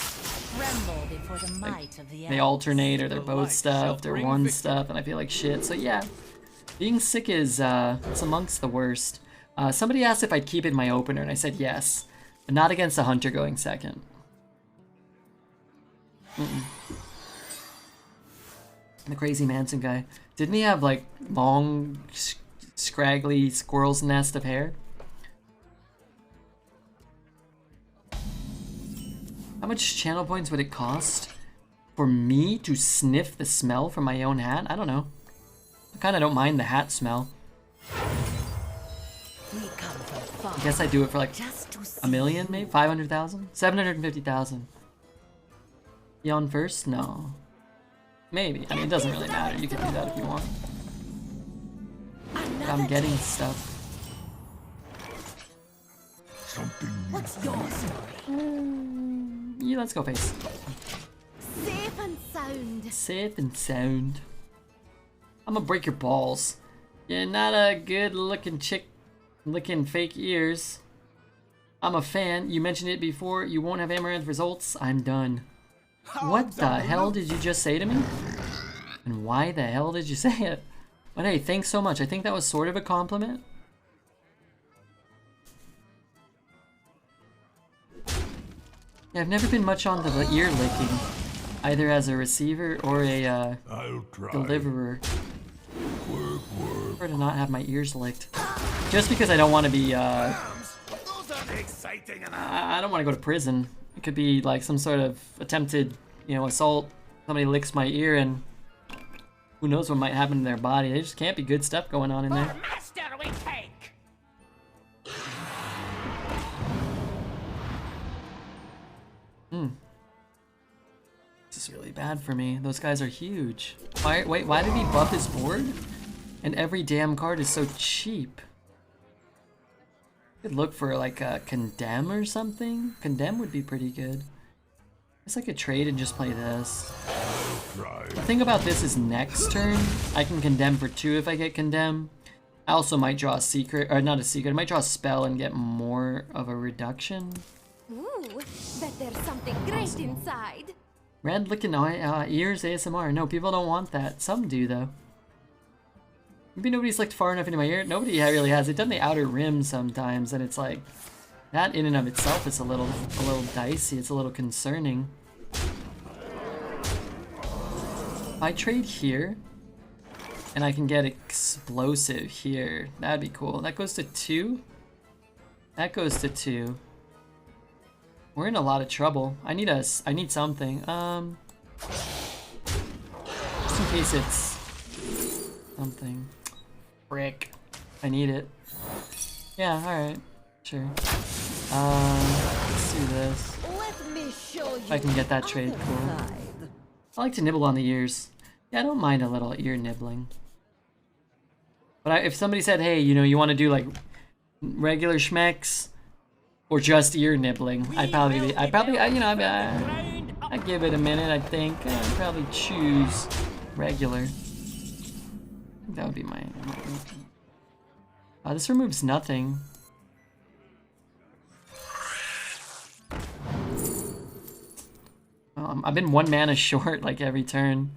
Tremble before the might of the they alternate, or they're both stuffed, or one stuff, and I feel like shit. So yeah, being sick is it's amongst the worst. Somebody asked if I'd keep it in my opener, and I said yes, but not against the Hunter going second. The crazy Manson guy. Didn't he have like long, scraggly squirrel's nest of hair? How much channel points would it cost for me to sniff the smell from my own hat? I don't know. I kind of don't mind the hat smell. I guess I do it for like a million, maybe 500,000, 750,000. You on first? No. Maybe. I mean, it doesn't really matter. You can do that if you want. But I'm getting stuff. Something What's your story? Yeah, let's go face. Safe and sound. Safe and sound. I'm gonna break your balls. You're not a good looking chick licking fake ears. I'm a fan. You mentioned it before. You won't have Amaranth results. I'm done. What the hell did you just say to me? And why the hell did you say it? But hey, thanks so much. I think that was sort of a compliment. Yeah, I've never been much on the ear licking, either as a receiver or a I'll try. deliverer. Work. I prefer to not have my ears licked. Just because I don't want to be, Those aren't exciting enough. I don't want to go to prison. It could be like some sort of attempted, you know, assault. Somebody licks my ear and who knows what might happen to their body. There just can't be good stuff going on in there. Master we take! This is really bad for me. Those guys are huge. Why did he buff his board? And every damn card is so cheap. Could look for like a Condemn or something. Condemn would be pretty good. I guess I could trade and just play this. The thing about this is next turn, I can Condemn for 2 if I get Condemn. I also might draw a secret, or not a secret, I might draw a spell and get more of a reduction. Ooh, bet there's something great inside. Red licking ears ASMR. No, people don't want that. Some do though. Maybe nobody's looked far enough into my ear. Nobody really has. They've done the outer rim sometimes, and it's like that in and of itself is a little dicey. It's a little concerning. If I trade here, and I can get explosive here, that'd be cool. That goes to 2. That goes to 2. We're in a lot of trouble. I need something. Just in case it's something. Frick. I need it. Yeah, alright. Sure. Let's do this. Let me show you. If I can get that trade, cool. I like to nibble on the ears. Yeah, I don't mind a little ear nibbling. But if somebody said, hey, you know, you want to do like regular schmecks or just ear nibbling, I'd give it a minute. I think I'd probably choose regular. That would be my this removes nothing. I've been 1 mana short like every turn.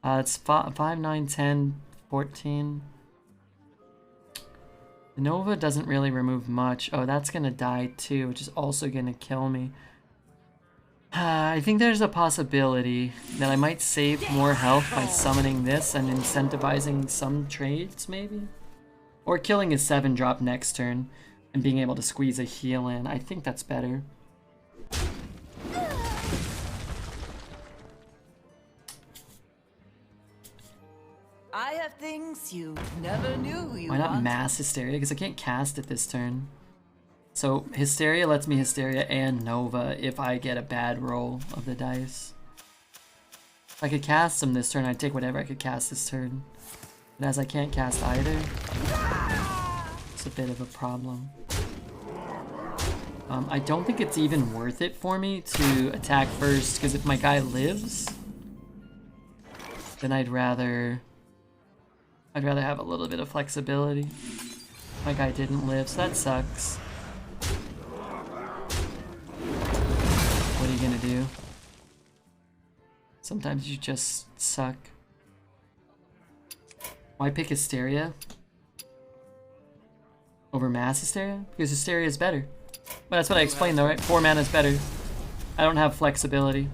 It's 5, 9, 10, 14. The Nova doesn't really remove much. Oh, that's gonna die too, which is also gonna kill me. I think there's a possibility that I might save more health by summoning this and incentivizing some trades, maybe? Or killing his 7-drop next turn and being able to squeeze a heal in. I think that's better. I have things you never knew you Why not wanted. Mass Hysteria? Because I can't cast it this turn. So Hysteria lets me Hysteria and Nova if I get a bad roll of the dice. If I could cast them this turn, I'd take whatever I could cast this turn. But as I can't cast either, it's a bit of a problem. I don't think it's even worth it for me to attack first, because if my guy lives, then I'd rather have a little bit of flexibility. My guy didn't live, so that sucks. What are you gonna do? Sometimes you just suck. Why pick Hysteria? over Mass Hysteria? Because Hysteria is better. But that's what I explained though, right? 4 mana is better. I don't have flexibility.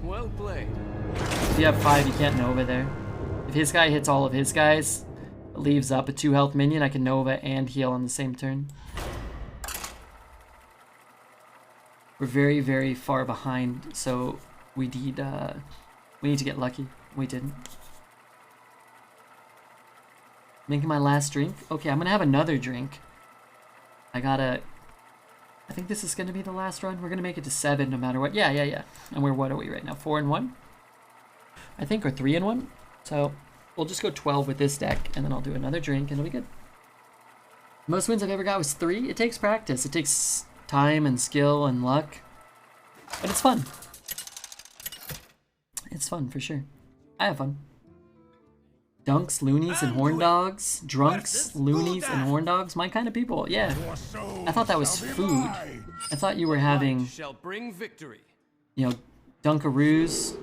Well played. If you have 5, you can't Nova there. If his guy hits all of his guys, leaves up a 2 health minion, I can Nova and heal on the same turn. We're very, very far behind, so we need to get lucky. We didn't. Making my last drink? Okay, I'm gonna have another drink. I think this is gonna be the last run. We're gonna make it to 7 no matter what. Yeah. And what are we right now? 4 and 1? I think, or 3 and 1. So we'll just go 12 with this deck, and then I'll do another drink, and it'll be good. Most wins I've ever got was 3. It takes practice. It takes time and skill and luck, but it's fun. It's fun for sure. I have fun. Dunks, loonies, and horn dogs. Drunks, loonies, and horn dogs. My kind of people. Yeah. I thought that was food. I thought you were having, Shall bring victory. you know, Dunkaroos,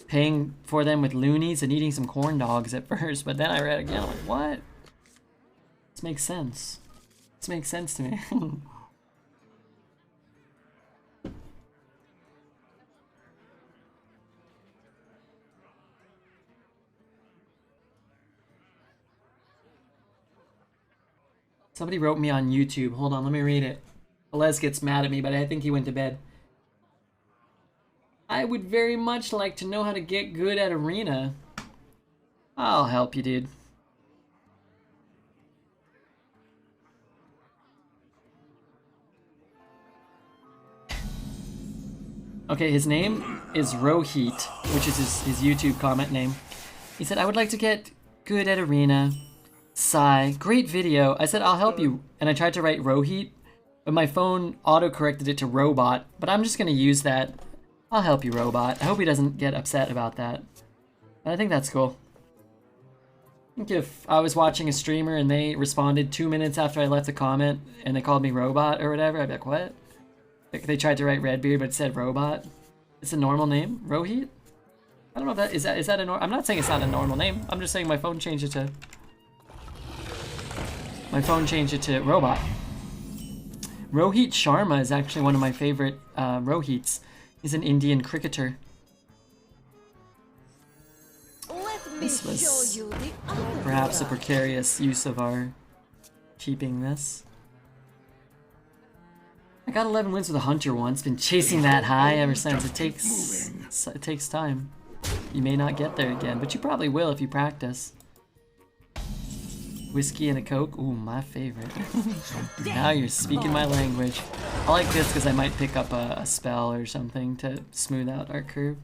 paying for them with loonies and eating some corn dogs at first, but then I read again, I'm like, what? This makes sense. This makes sense to me. Somebody wrote me on YouTube. Hold on, let me read it. Les gets mad at me, but I think he went to bed. I would very much like to know how to get good at Arena. I'll help you, dude. Okay, his name is Rohit, which is his YouTube comment name. He said, I would like to get good at Arena. Sigh. Great video. I said, I'll help you. And I tried to write Rohit, but my phone auto-corrected it to Robot. But I'm just going to use that. I'll help you, Robot. I hope he doesn't get upset about that. But I think that's cool. I think if I was watching a streamer and they responded 2 minutes after I left a comment and they called me Robot or whatever, I'd be like, what? Like they tried to write Redbeard, but it said Robot. It's a normal name? Rohit? I don't know if that is that a normal. I'm not saying it's not a normal name. I'm just saying my phone changed it to Robot. Rohit Sharma is actually one of my favorite Rohits. He's an Indian cricketer. This was perhaps a precarious use of our keeping this. I got 11 wins with a hunter once. Been chasing that high ever since. It takes time. You may not get there again, but you probably will if you practice. Whiskey and a Coke? Ooh, my favorite. Now you're speaking my language. I like this because I might pick up a spell or something to smooth out our curve.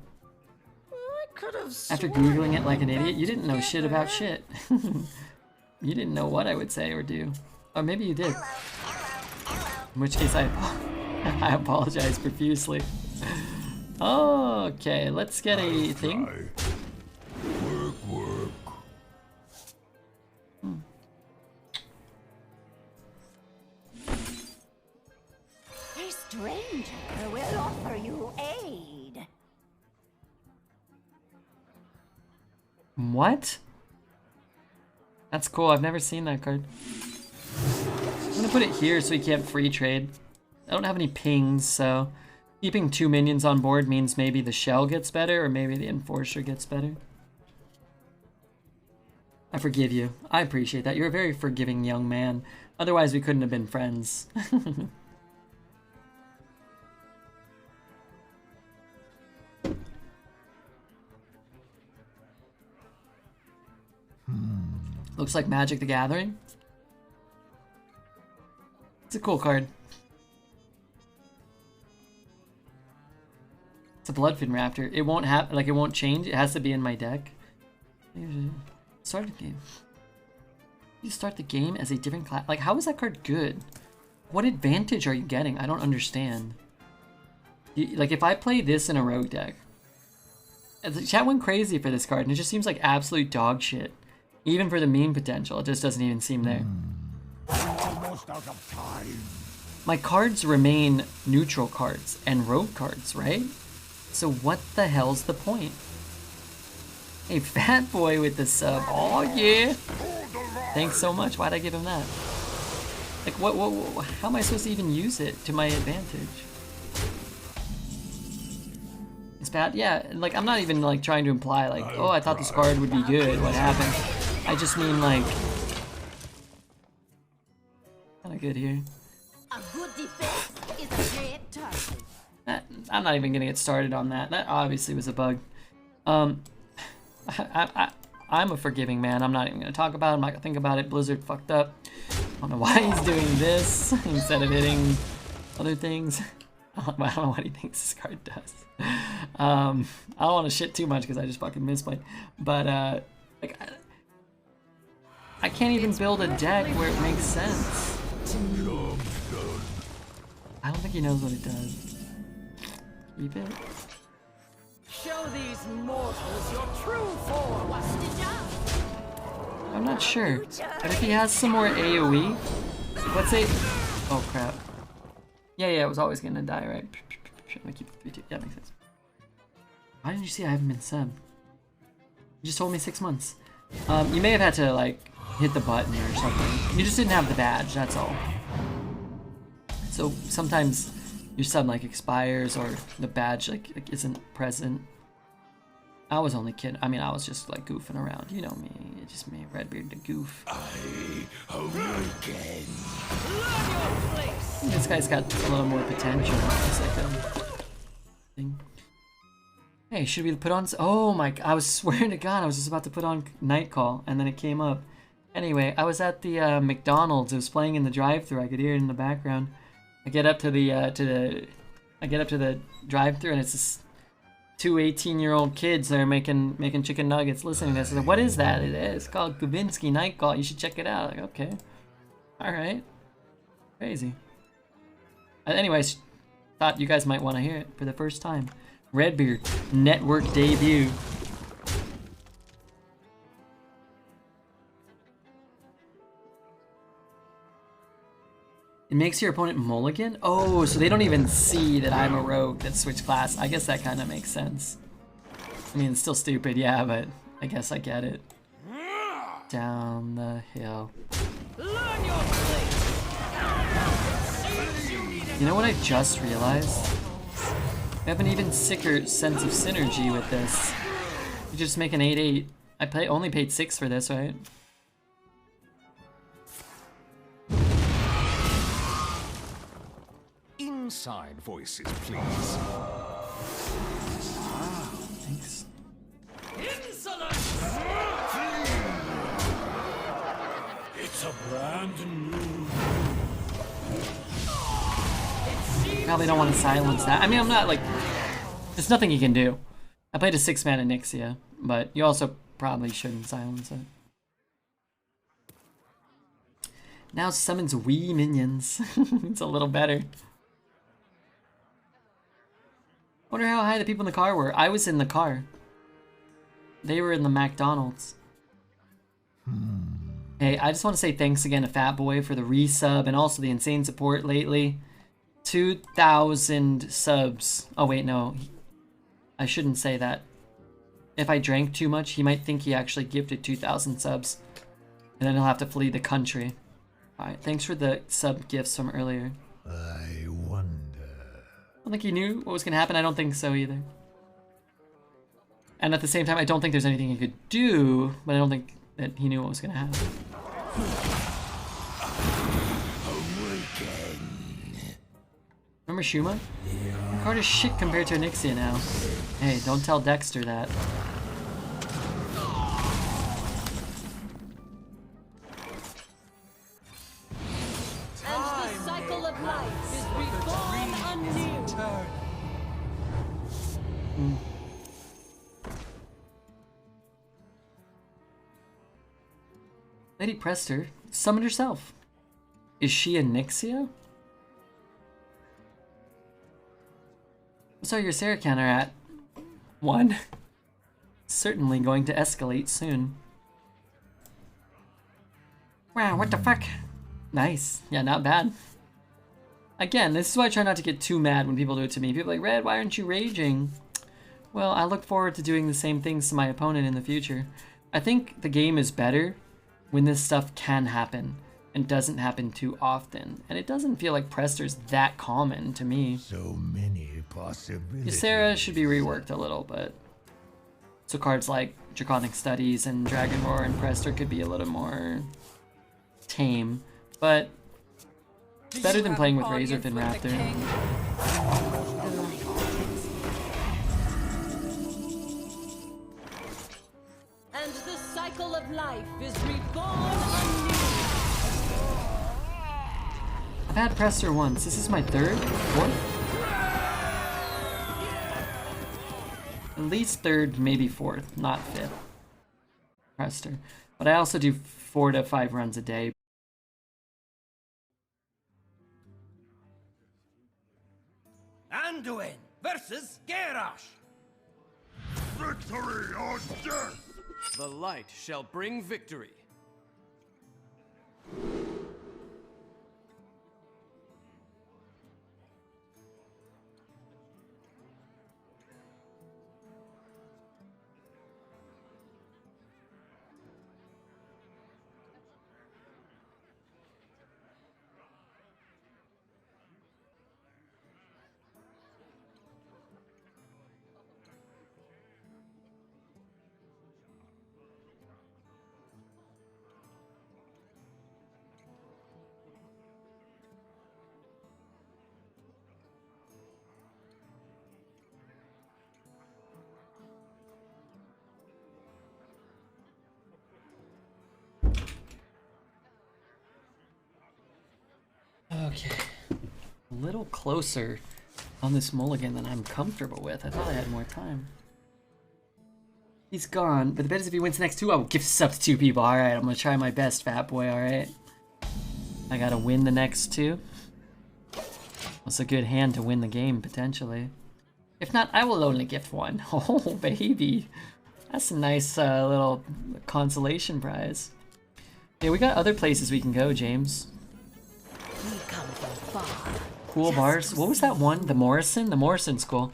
After Googling it like an idiot, you didn't know shit about shit. You didn't know what I would say or do. Or maybe you did. In which case I apologize profusely. Okay, let's get a thing. Work. A stranger will offer you aid. What? That's cool, I've never seen that card. I'm gonna put it here so we can't free trade. I don't have any pings, so keeping 2 minions on board means maybe the shell gets better or maybe the enforcer gets better. I forgive you. I appreciate that. You're a very forgiving young man. Otherwise we couldn't have been friends. Looks like Magic the Gathering. It's a cool card. It's a Bloodfin Raptor. It won't have, like, it won't change. It has to be in my deck. Start the game. You start the game as a different class. Like, how is that card good? What advantage are you getting? I don't understand. Like, if I play this in a rogue deck, the chat went crazy for this card, and it just seems like absolute dog shit. Even for the meme potential, it just doesn't even seem there. Almost out of time. My cards remain neutral cards and rogue cards, right? So what the hell's the point? Hey, Fat Boy with the sub. Oh yeah. Thanks so much. Why'd I give him that? Like, how am I supposed to even use it to my advantage? It's bad? Yeah, and like, I'm not even like trying to imply like, oh, I thought this card would be good, what happened? I just mean like, kinda good here. A good defense is a great target. I'm not even gonna get started on that. That obviously was a bug. I'm a forgiving man. I'm not even gonna talk about it. I'm not gonna think about it. Blizzard fucked up. I don't know why he's doing this instead of hitting other things. I don't know what he thinks this card does. I don't want to shit too much because I just fucking misplayed. But like, I can't even build a deck where it makes sense. I don't think he knows what it does. Keep it. Show these mortals your true form. I'm not sure. But if he has some more AoE, let's say. Oh crap. Yeah, it was always gonna die, right? I'm gonna keep the 3-2. Yeah, makes sense. Why didn't you see I haven't been sub? You just told me 6 months. You may have had to like hit the button or something. You just didn't have the badge, that's all. So sometimes your sub like expires or the badge like isn't present. I was only kidding. I mean, I was just like goofing around. You know me. It just made Redbeard to goof. I awaken. This guy's got a little more potential. It's like a thing. Hey, should we put on? Oh my! I was swearing to God, I was just about to put on Night Call, and then it came up. Anyway, I was at the McDonald's. It was playing in the drive-thru. I could hear it in the background. I get up to the drive-thru, and it's this two 18-year-old kids that are making chicken nuggets. Listening to this, I said, "What is that?" It's called Gavinsky Night Call. You should check it out. Like, okay, all right, crazy. Anyways, thought you guys might want to hear it for the first time. Redbeard network debut. It makes your opponent mulligan? Oh, so they don't even see that I'm a rogue that switched class. I guess that kind of makes sense. I mean, it's still stupid, yeah, but I guess I get it. Down the hill. Learn your place. You know what I just realized? I have an even sicker sense of synergy with this. You just make an 8/8. I only paid 6 for this, right? Inside voices, please. Thanks. Insolence! It's a brand new. Probably don't want to silence that. I mean, I'm not like... There's nothing you can do. I played a 6-mana Nixia, but you also probably shouldn't silence it. Now summons wee minions. It's a little better. Wonder how high the people in the car were. I was in the car. They were in the McDonald's. Hey, I just want to say thanks again to Fat Boy for the resub and also the insane support lately. 2,000 subs. Oh wait, no. I shouldn't say that. If I drank too much, he might think he actually gifted 2,000 subs. And then he'll have to flee the country. Alright, thanks for the sub gifts from earlier. I wonder. I don't think he knew what was going to happen. I don't think so either. And at the same time, I don't think there's anything he could do, but I don't think that he knew what was going to happen. Remember Shuma? The card is shit compared to Onyxia now. Hey, don't tell Dexter that. And the cycle of life is reborn anew. Lady Prestor summoned herself. Is she a Nyxia? So your Sarah counter at 1. Certainly going to escalate soon. Wow, what the fuck? Nice. Yeah, not bad. Again, this is why I try not to get too mad when people do it to me. People are like, Red, why aren't you raging? Well, I look forward to doing the same things to my opponent in the future. I think the game is better when this stuff can happen. and doesn't happen too often. And it doesn't feel like Prestor's that common to me. So many possibilities. Ysera should be reworked a little, but so cards like Draconic Studies and Dragon Roar and Prestor could be a little more tame, but it's better than playing with Razorfin Raptor. And the cycle of life is reborn anew. I've had Prestor once. This is my third? Fourth? At least third, maybe fourth, not fifth. Prestor. But I also do 4 to 5 runs a day. Anduin versus Garrosh. Victory or death! The light shall bring victory. Okay. A little closer on this mulligan than I'm comfortable with. I thought I had more time. He's gone, but the bet is if he wins the next 2, I will give this up to 2 people. Alright, I'm gonna try my best, fat boy, alright? I gotta win the next 2. That's a good hand to win the game, potentially. If not, I will only gift 1. Oh, baby. That's a nice little consolation prize. Yeah, we got other places we can go, James. We come from far. Cool bars. What was that one? The Morrison? The Morrison's cool.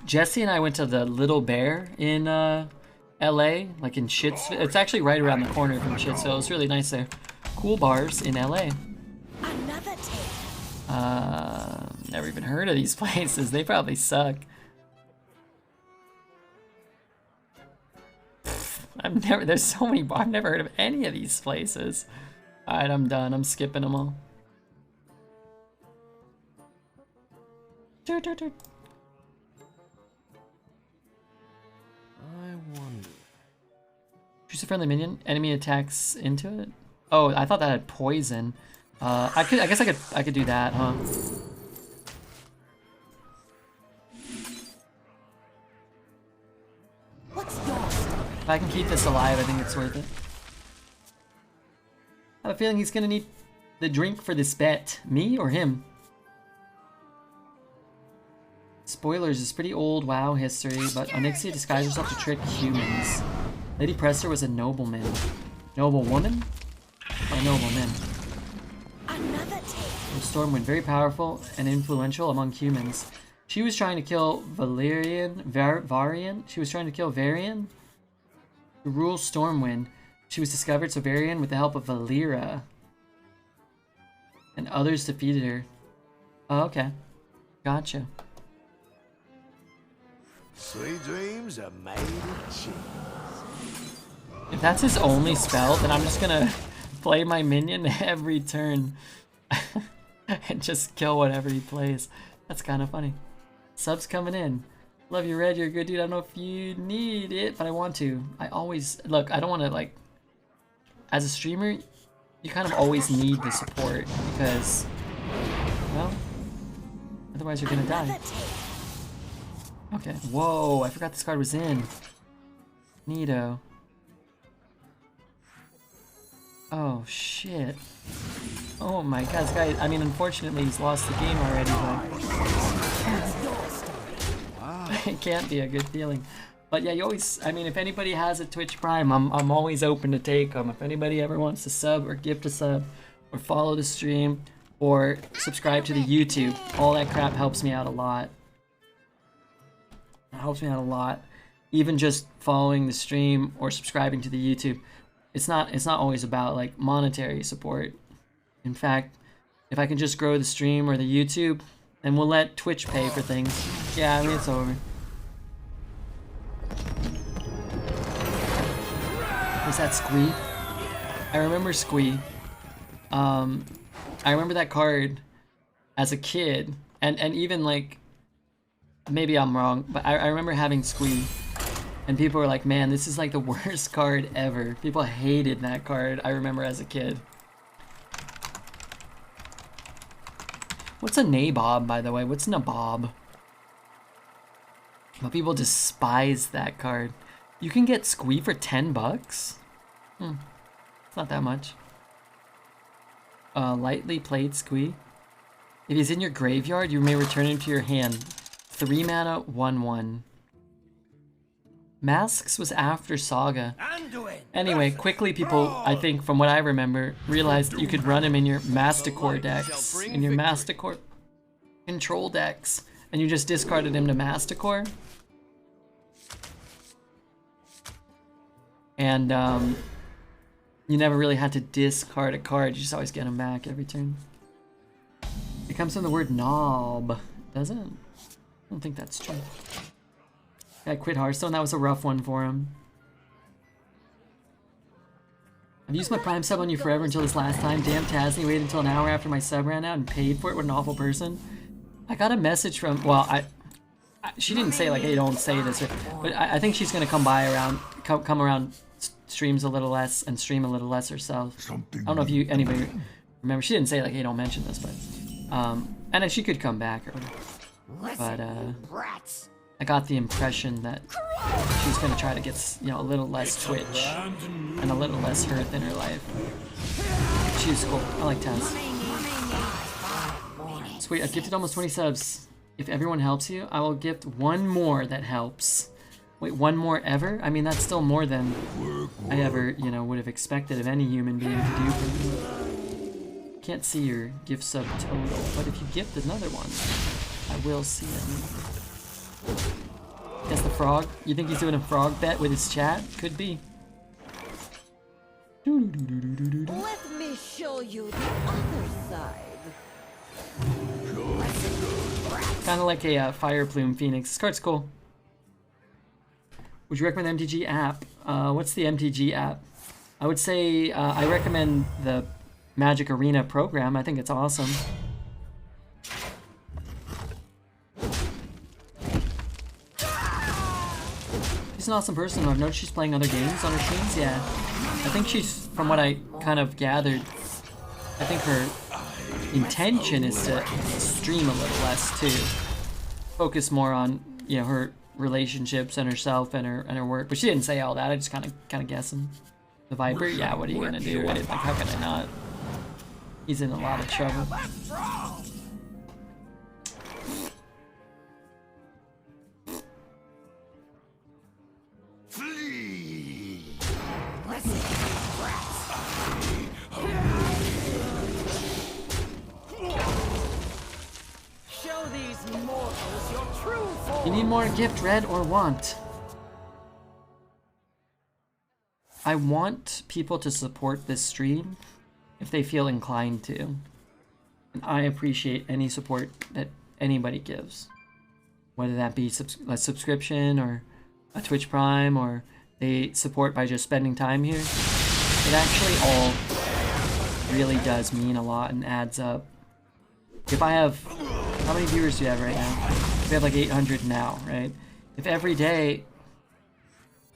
Jesse and I went to the Little Bear in LA, like in Shitsville. It's actually right around the corner from Shitsville. It's really nice there. Cool bars in LA. Another tale. Never even heard of these places. They probably suck. There's so many, I've never heard of any of these places. Alright, I'm done. I'm skipping them all. I wonder. Choose a friendly minion. Enemy attacks into it. Oh, I thought that had poison. I guess I could do that, huh? What's yours? If I can keep this alive, I think it's worth it. I have a feeling he's gonna need the drink for this bet. Me or him? Spoilers, is pretty old WoW history, but Onyxia disguised herself to trick humans. Lady Prestor was a nobleman. Noble woman? Or nobleman? Another tale. Stormwind, very powerful and influential among humans. She was trying to kill Varian? She was trying to kill Varian? To rule Stormwind. She was discovered, so Varian, with the help of Valera and others, defeated her. Oh, okay. Gotcha. Sweet dreams are made of cheese. If that's his only spell, then I'm just gonna play my minion every turn and just kill whatever he plays. That's kind of funny. Subs coming in. Love you, Red. You're a good dude. I don't know if you need it, but I want to. I always... Look, I don't want to, like... As a streamer, you kind of always need the support because... Well... Otherwise you're gonna die. Okay. Whoa, I forgot this card was in. Neato. Oh, shit. Oh my god, this guy... I mean, unfortunately, he's lost the game already, but... It can't be a good feeling. But yeah, you always... I mean, if anybody has a Twitch Prime, I'm always open to take them. If anybody ever wants to sub or gift a sub, or follow the stream, or subscribe to the YouTube, all that crap helps me out a lot. It helps me out a lot. Even just following the stream or subscribing to the YouTube. It's not always about like monetary support. In fact, if I can just grow the stream or the YouTube, then we'll let Twitch pay for things. Yeah, I mean, it's over. Was that Squee? I remember Squee. I remember that card as a kid, and even like, maybe I'm wrong, but I remember having Squee, and people were like, man, this is like the worst card ever. People hated that card, I remember as a kid. What's a nabob, by the way? What's nabob? But people despise that card. You can get Squee for 10 bucks? It's not that much. Lightly played Squee. If he's in your graveyard, you may return him to your hand. 3 mana, 1/1. Masks was after Saga. Anyway, quickly people, I think from what I remember, realized you could run him in your Masticore decks. In your Masticore control decks. And you just discarded him to Masticore. And you never really had to discard a card, you just always get him back every turn. It comes from the word knob, does it? I don't think that's true. Guy quit Hearthstone, that was a rough one for him. I've used my Prime sub on you forever until this last time. Damn Tasney waited until an hour after my sub ran out and paid for it. What an awful person. I got a message from, well, she didn't say like, hey, don't say this, but I think she's gonna come by around, come around streams a little less and stream a little less herself. I don't know if anybody remember. She didn't say like, hey, don't mention this, but and then she could come back or whatever. But I got the impression that she's gonna try to get, you know, a little less Twitch and a little less Hearth in her life. She's cool. I like Taz. Sweet. I've gifted almost 20 subs. If everyone helps you, I will gift one more that helps. Wait, one more ever? I mean, that's still more than I ever, you know, would have expected of any human being to do for me. Can't see your gift sub total, but if you gift another one, I will see it. Guess the frog? You think he's doing a frog bet with his chat? Could be. Let me show you the other side. Kind of like a Fire Plume Phoenix. This card's cool. Would you recommend the MTG app? What's the MTG app? I would say I recommend the Magic Arena program. I think it's awesome. She's an awesome person. I've noticed she's playing other games on her streams. Yeah, I think she's, from what I kind of gathered, I think her intention is to stream a little less too. Focus more on, you know, her relationships and herself and her work. But she didn't say all that. I just kind of guessing. The Viper? Yeah, what are you gonna do, right? Like, how can I not? He's in a lot of trouble. Show these mortals your true form. You need more gift, Red, or want? I want people to support this stream if they feel inclined to. And I appreciate any support that anybody gives. Whether that be a subscription or a Twitch Prime, or they support by just spending time here. It actually all really does mean a lot and adds up. If I have, how many viewers do you have right now? We have like 800 now, right? If every day,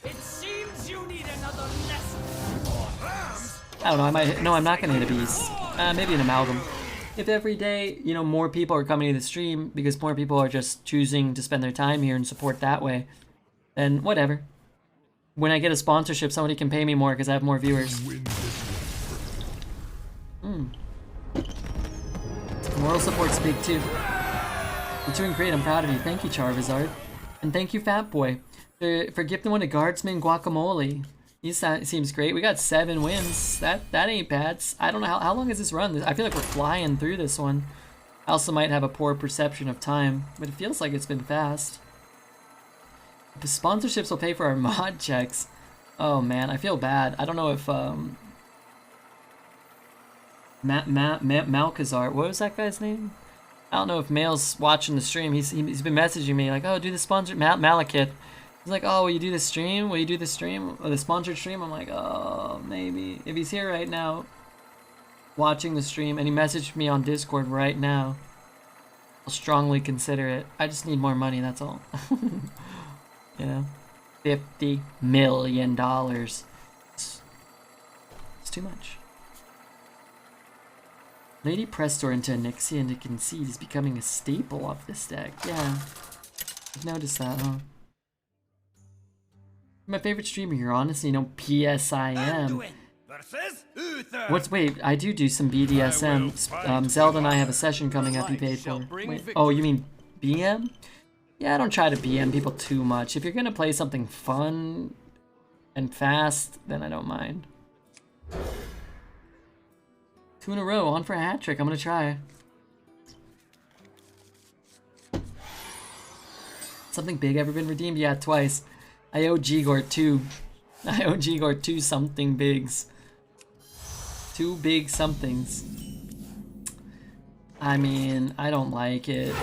It seems you need another lesson. I don't know, I might, no, I'm not gonna hit a beast. Maybe an amalgam. If every day, you know, more people are coming to the stream because more people are just choosing to spend their time here and support that way, then whatever. When I get a sponsorship, somebody can pay me more because I have more viewers. Moral support's big too. You're doing great, I'm proud of you. Thank you, Charvizard. And thank you, Fat Boy, for gifting one to Guardsman Guacamole. He seems great. We got 7 wins. That ain't bad. I don't know how long is this run? I feel like we're flying through this one. I also might have a poor perception of time, but it feels like it's been fast. The sponsorships will pay for our mod checks. Oh man, I feel bad. I don't know if Malcazar. What was that guy's name? I don't know if Mail's watching the stream. He's been messaging me like, oh, do the sponsor Malekith. He's like, oh, will you do the stream? Will you do the stream or the sponsored stream? I'm like, oh, maybe. If he's here right now, watching the stream, and he messaged me on Discord right now, I'll strongly consider it. I just need more money. That's all. You know, $50 million. It's too much. Lady Prestor into Onyxia into Concede is becoming a staple of this deck. Yeah, I've noticed that, huh? My favorite streamer here, honestly, you know, PSIM. Wait, I do some BDSM. Zelda and I have a session coming up you paid for. Wait, oh, you mean BM? Yeah, I don't try to BM people too much. If you're gonna play something fun and fast, then I don't mind. 2 in a row, on for a hat trick. I'm gonna try. Something big ever been redeemed? Yeah, twice. I owe Gigor 2. I owe Gigor 2 something bigs. 2 big somethings. I mean, I don't like it.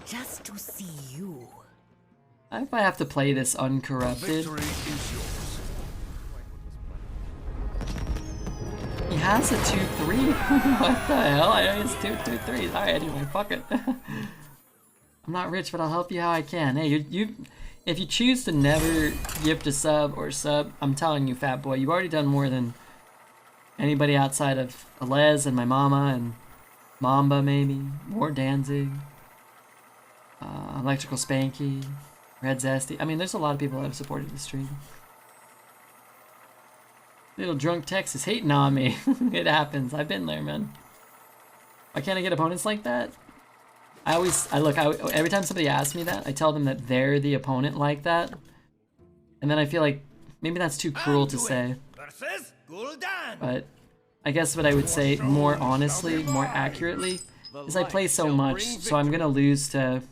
Just to see you. If I have to play this uncorrupted. He has a 2-3. What the hell? I know he's 2-2-3. Alright, anyway, fuck it. I'm not rich, but I'll help you how I can. Hey, you if you choose to never gift a sub or sub, I'm telling you, fat boy, you've already done more than anybody outside of Alez and my mama and Mamba, maybe. More Danzig. Electrical Spanky. Red Zesty. I mean, there's a lot of people that have supported the stream. Little drunk Texas hating on me. It happens. I've been there, man. Why can't I get opponents like that? Every time somebody asks me that, I tell them that they're the opponent like that. And then I feel like maybe that's too cruel to say. But I guess what I would say more honestly, more accurately, is I play so much, so I'm gonna lose to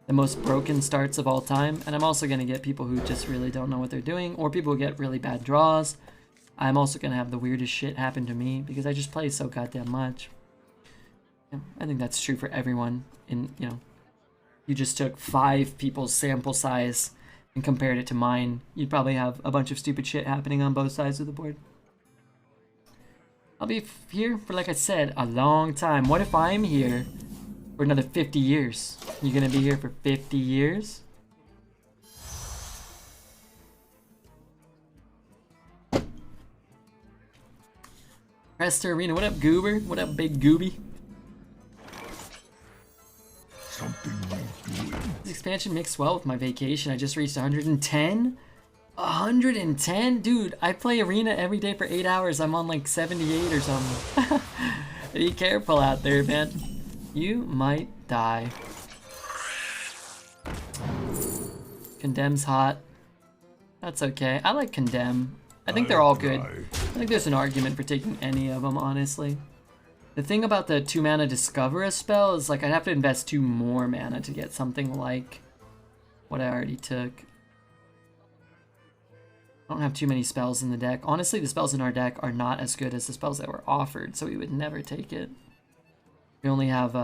the most broken starts of all time, and I'm also gonna get people who just really don't know what they're doing, or people who get really bad draws. I'm also gonna have the weirdest shit happen to me because I just play so goddamn much. Yeah, I think that's true for everyone. In, you know, you just took 5 people's sample size and compared it to mine, you'd probably have a bunch of stupid shit happening on both sides of the board. I'll be here for, like I said, a long time. What if I'm here for another 50 years? You gonna be here for 50 years? Prestor Arena, what up, Goober? What up, big Gooby? This expansion mixed well with my vacation. I just reached 110? 110? Dude, I play Arena every day for 8 hours. I'm on like 78 or something. Be careful out there, man. You might die. Condemn's hot. That's okay. I like Condemn. I think they're all good. I think there's an argument for taking any of them, honestly. The thing about the 2 mana Discover a spell is like I'd have to invest 2 more mana to get something like what I already took. I don't have too many spells in the deck. Honestly, the spells in our deck are not as good as the spells that were offered, so we would never take it. We only have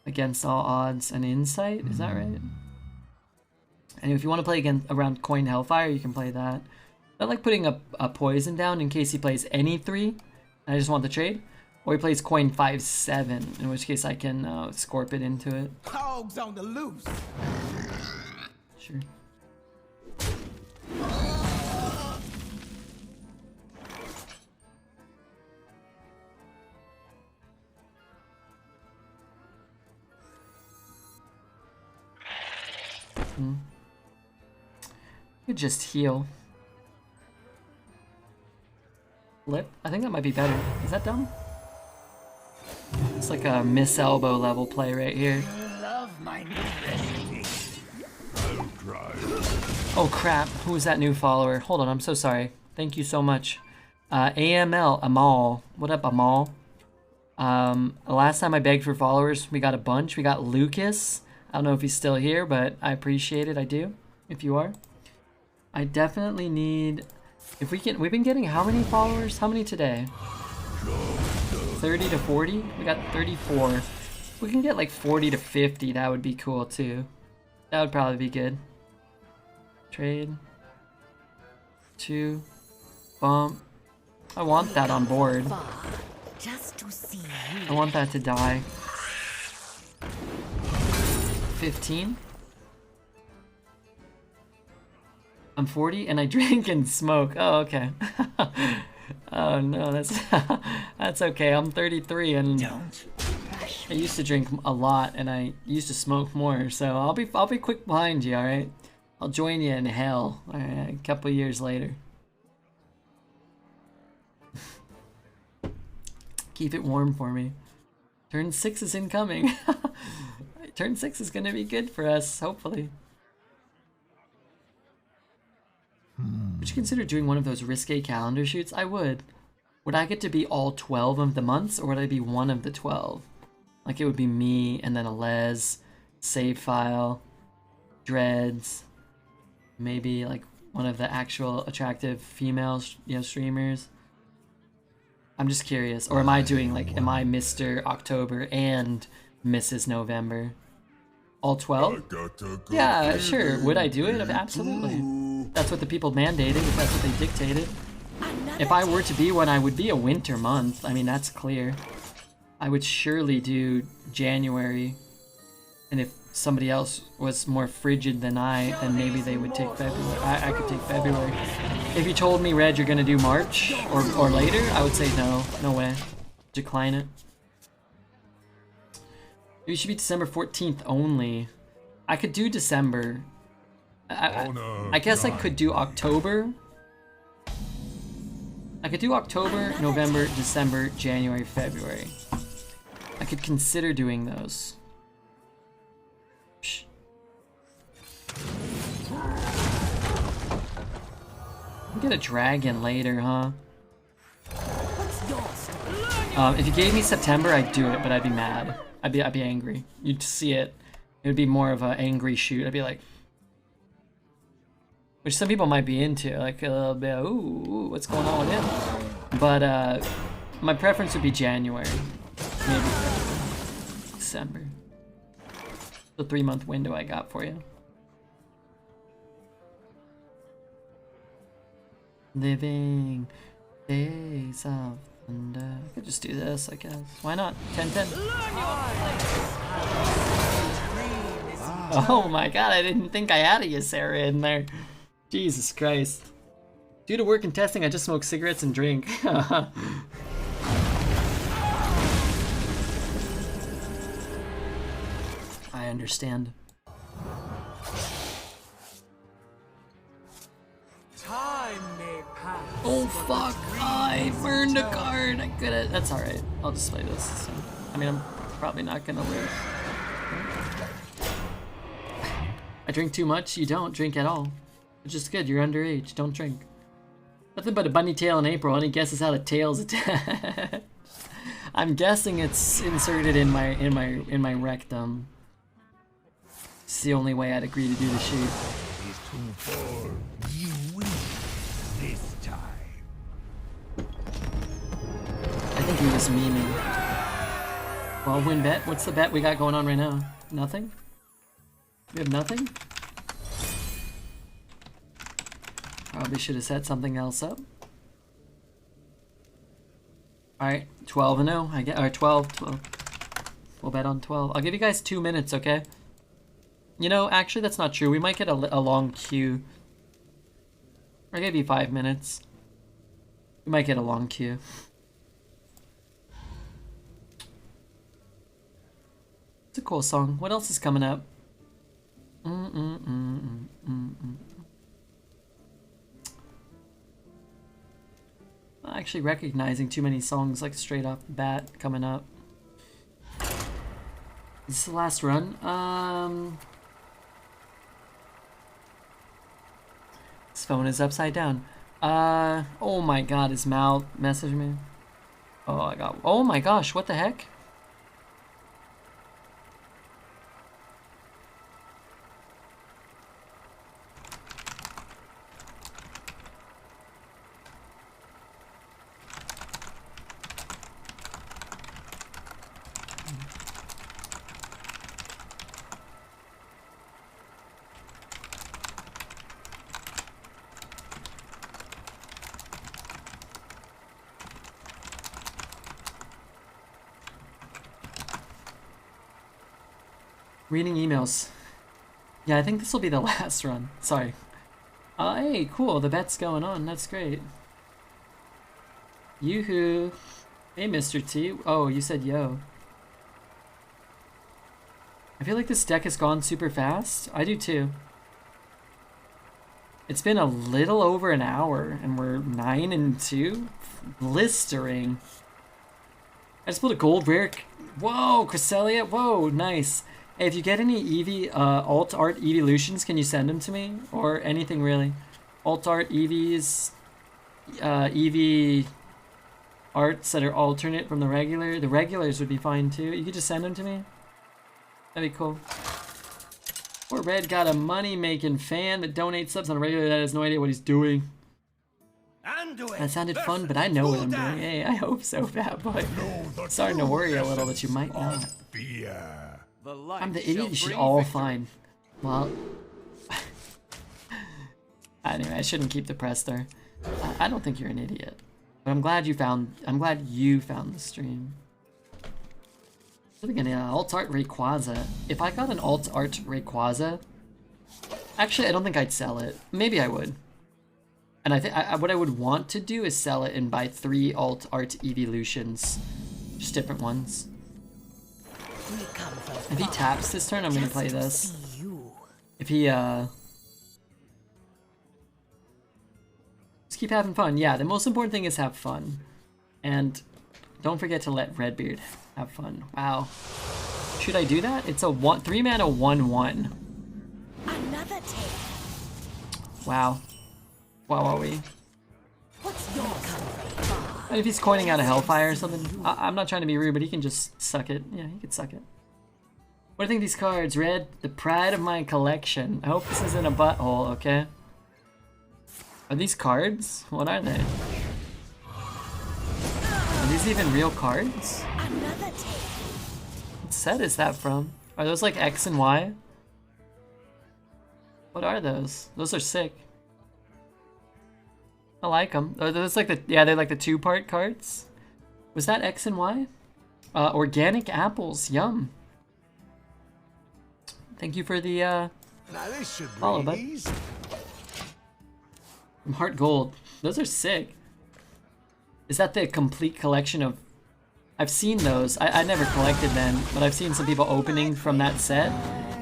Against All Odds and Insight, is that right? And if you want to play again around Coin Hellfire, you can play that. I like putting a poison down in case he plays any 3, and I just want the trade. Or he plays Coin 5/7, in which case I can scorp it into it. Hogs on the loose. Sure. You just heal. Flip? I think that might be better. Is that dumb? It's like a Miss Elbow level play right here. Love my new recipe. Oh crap, who is that new follower? Hold on, I'm so sorry. Thank you so much. AML, Amal. What up, Amal? Last time I begged for followers, we got a bunch. We got Lucas. I don't know if he's still here, but I appreciate it. I do, if you are. I definitely need... If we can... We've been getting how many followers? How many today? 30 to 40? We got 34. If we can get like 40 to 50, that would be cool too. That would probably be good. Trade. 2. Bump. I want that on board. Just to see I want that to die. 15. I'm 40 and I drink and smoke. Oh, okay. Oh no, that's okay. I'm 33 and I used to drink a lot and I used to smoke more. So I'll be quick behind you. All right, I'll join you in hell. All right, a couple years later. Keep it warm for me. Turn 6 is incoming. Turn 6 is gonna be good for us, hopefully. Would you consider doing one of those risque calendar shoots? I would. Would I get to be all 12 of the months, or would I be one of the 12? Like it would be me, and then a Les, save file, Dreads, maybe like one of the actual attractive female, streamers. I'm just curious. Or am I doing like, am I Mr. October and Mrs. November? All 12? Yeah, sure. Would I do it? Absolutely. That's what the people mandated, if that's what they dictated. If I were to be one, I would be a winter month. I mean, that's clear. I would surely do January. And if somebody else was more frigid than I, then maybe they would take February. I could take February. If you told me, Red, you're gonna do March or later, I would say no. No way. Decline it. It should be December 14th only. I could do December. I guess I could do October. I could do October, November, December, January, February. I could consider doing those. Psh. Get a dragon later, huh? If you gave me September, I'd do it, but I'd be mad. I'd be angry. You'd see it. It would be more of an angry shoot. I'd be like, which some people might be into, like a little bit. Ooh, what's going on with him? But my preference would be January, maybe February, December. The 3-month window I got for you. Living days of thunder. I could just do this, I guess. Why not? 10-10. Oh my god, I didn't think I had a Ysera in there. Jesus Christ. Due to work and testing, I just smoke cigarettes and drink. I understand. Oh fuck, I burned a card. I could've. That's alright. I'll just play this. So, I mean, I'm probably not gonna lose. I drink too much? You don't drink at all. Which is good, you're underage. Don't drink. Nothing but a bunny tail in April. Any guesses how the tail's attached? I'm guessing it's inserted in my rectum. It's the only way I'd agree to do the shoot. You win this time. I think he was memeing. Well, win bet. What's the bet we got going on right now? Nothing? We have nothing? Probably should have set something else up. Alright, 12-0. I get, or 12. We'll bet on 12. I'll give you guys 2 minutes, okay? You know, actually, that's not true. We might get a long queue. I'll give you 5 minutes. We might get a long queue. It's a cool song. What else is coming up? I'm actually recognizing too many songs like straight off the bat coming up. Is this the last run? This phone is upside down. Oh my god, his Mal messaged me. Oh my gosh, what the heck? Reading emails. Yeah, I think this will be the last run. Sorry. Hey, cool. The bet's going on. That's great. Yoo-hoo. Hey, Mr. T. Oh, you said yo. I feel like this deck has gone super fast. I do too. It's been a little over an hour, and we're 9-2. Blistering. I just pulled a gold rare. Whoa, Cresselia. Whoa, nice. Hey, if you get any Eevee, alt art evolutions, can you send them to me? Or anything really. Alt art Eevees, Eevee arts that are alternate from the regular. The regulars would be fine too. You could just send them to me. That'd be cool. Poor Red got a money-making fan that donates subs on a regular that has no idea what he's doing. That sounded fun, but I know what I'm doing. Hey, I hope so, Fat Boy. Starting to worry a little that you might not. I'm the idiot. You should all fine. Well, anyway, I shouldn't keep the Prestor. I don't think you're an idiot, but I'm glad you found the stream. An alt art Rayquaza. If I got an alt art Rayquaza, actually I don't think I'd sell it. Maybe I would. And I think what I would want to do is sell it and buy 3 alt art evolutions, just different ones. If he taps this turn, I'm gonna play this. If he just keep having fun. Yeah, the most important thing is have fun, and don't forget to let Redbeard have fun. Wow. Should I do that? It's a 3 mana 1/1. Another take. Wow. Wow, are we? What's your comfort? And if he's coining out a Hellfire or something, I'm not trying to be rude, but he can just suck it. Yeah, he could suck it. What do you think of these cards? Red, the pride of my collection. I hope this isn't a butthole, okay? Are these cards? What are they? Are these even real cards? Another take. What set is that from? Are those like X and Y? What are those? Those are sick. I like them. Are those like they're like the 2-part cards? Was that X and Y? Organic apples, yum. Thank you for the Now this should follow, bud. easy. Heart Gold. Those are sick. Is that the complete collection of... I've seen those. I never collected them, but I've seen some people opening from that set,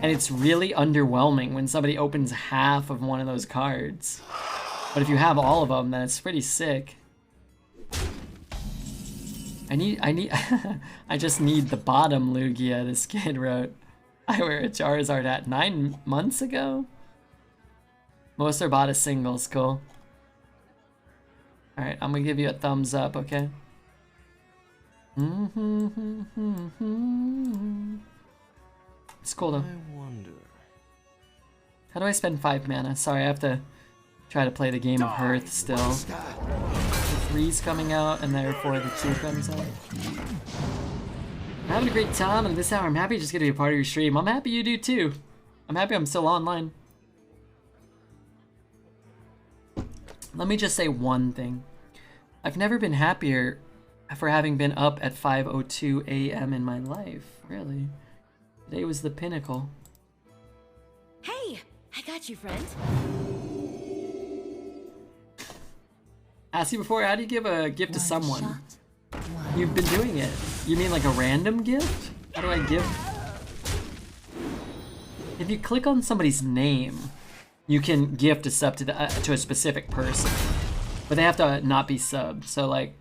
and it's really underwhelming when somebody opens half of one of those cards. But if you have all of them, then it's pretty sick. I just need the bottom Lugia, this kid wrote. I wear a Charizard at 9 months ago? Most are bought as singles, cool. Alright, I'm gonna give you a thumbs up, okay? It's cool though. I wonder. How do I spend 5 mana? Sorry, I have to try to play the game of Hearth still. The 3's coming out, and therefore the 2 comes out. I'm having a great time, and this hour I'm happy just to be a part of your stream. I'm happy you do too. I'm happy I'm still online. Let me just say one thing. I've never been happier for having been up at 5:02 a.m. in my life, really. Today was the pinnacle. Hey, I got you, friend. Asked you before, how do you give a gift to someone? You've been doing it. You mean like a random gift? How do I give? If you click on somebody's name, you can gift a sub to a specific person, but they have to not be subbed. So like,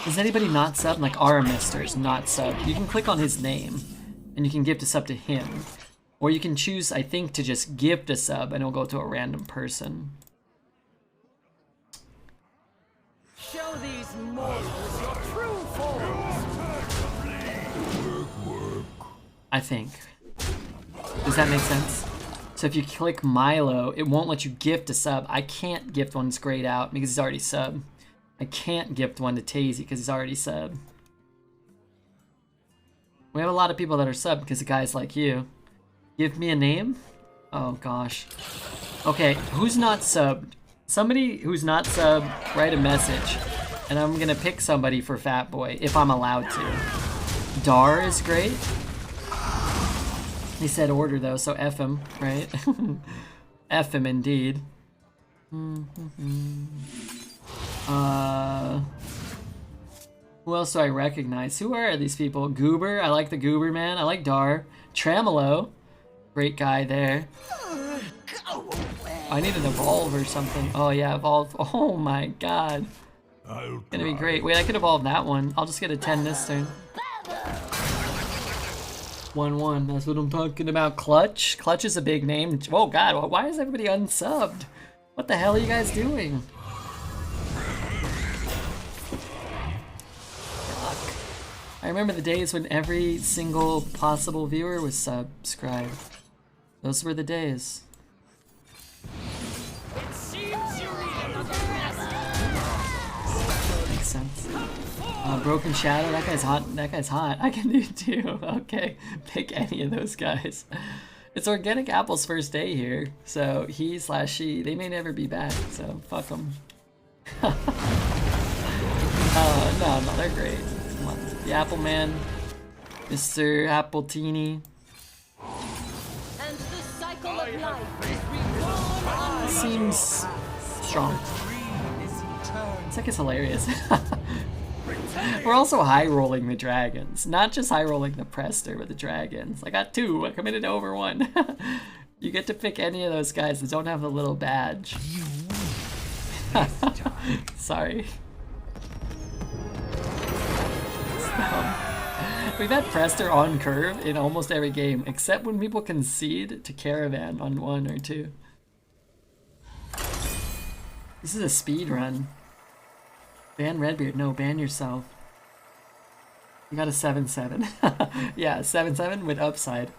is anybody not subbed? Like Aramister's not subbed. You can click on his name, and you can gift a sub to him, or you can choose, I think, to just gift a sub, and it'll go to a random person. Show these mortals your true forms. I think. Does that make sense? So if you click Milo, it won't let you gift a sub. I can't gift one grayed out because he's already sub. I can't gift one to Tazy because he's already sub. We have a lot of people that are sub because of guys like you. Give me a name? Oh gosh. Okay, who's not subbed? Somebody who's not subbed, write a message. And I'm gonna pick somebody for Fat Boy, if I'm allowed to. Dar is great. He said order though, so F him, right? F him indeed. Who else do I recognize? Who are these people? Goober, I like the Goober man. I like Dar. Tremolo, great guy there. I need an evolve or something. Oh yeah, evolve. Oh my god. Gonna be great. Wait, I could evolve that one. I'll just get a 10 this turn. 1-1, that's what I'm talking about. Clutch? Clutch is a big name. Oh god, why is everybody unsubbed? What the hell are you guys doing? Fuck. I remember the days when every single possible viewer was subscribed. Those were the days. It seems you need another Makes sense. Broken Shadow, that guy's hot. That guy's hot. I can do too. Okay, pick any of those guys. It's Organic Apple's first day here, so he/she, they may never be back, so fuck them. No, they're great. Come on. The Apple Man, Mr. Appletini. And the cycle of life is reborn anew. Seems strong. It's like it's hilarious. We're also high rolling the dragons, not just high rolling the Prestor, but the dragons. I got 2. I committed over 1. You get to pick any of those guys that don't have the little badge. Sorry. We've had Prestor on curve in almost every game, except when people concede to Caravan on 1 or 2. This is a speed run. Ban Redbeard. No, ban yourself. You got a 7-7. Yeah, 7-7 with upside.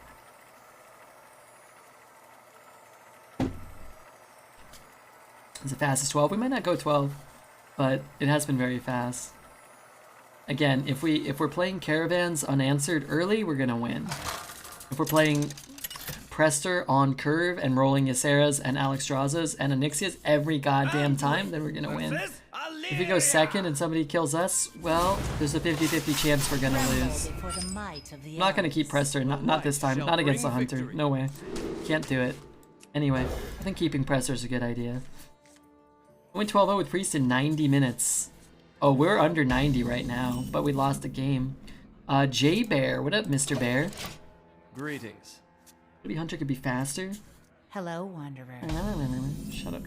Is it fast as 12? We might not go 12, but it has been very fast. Again, if we're playing Caravans unanswered early, we're gonna win. If we're playing Prestor on curve and rolling Yaceras and Alexstrasza's and Onyxias every goddamn time, then we're gonna win. If we go second and somebody kills us, well, there's a 50-50 chance we're gonna lose. I'm not gonna keep Prestor, not this time, not against the Hunter, no way. Can't do it. Anyway, I think keeping Prestor is a good idea. I went 12-0 with Priest in 90 minutes. Oh, we're under 90 right now, but we lost a game. J Bear, what up, Mr. Bear? Greetings. Maybe Hunter could be faster. Hello, Wanderer. Shut up.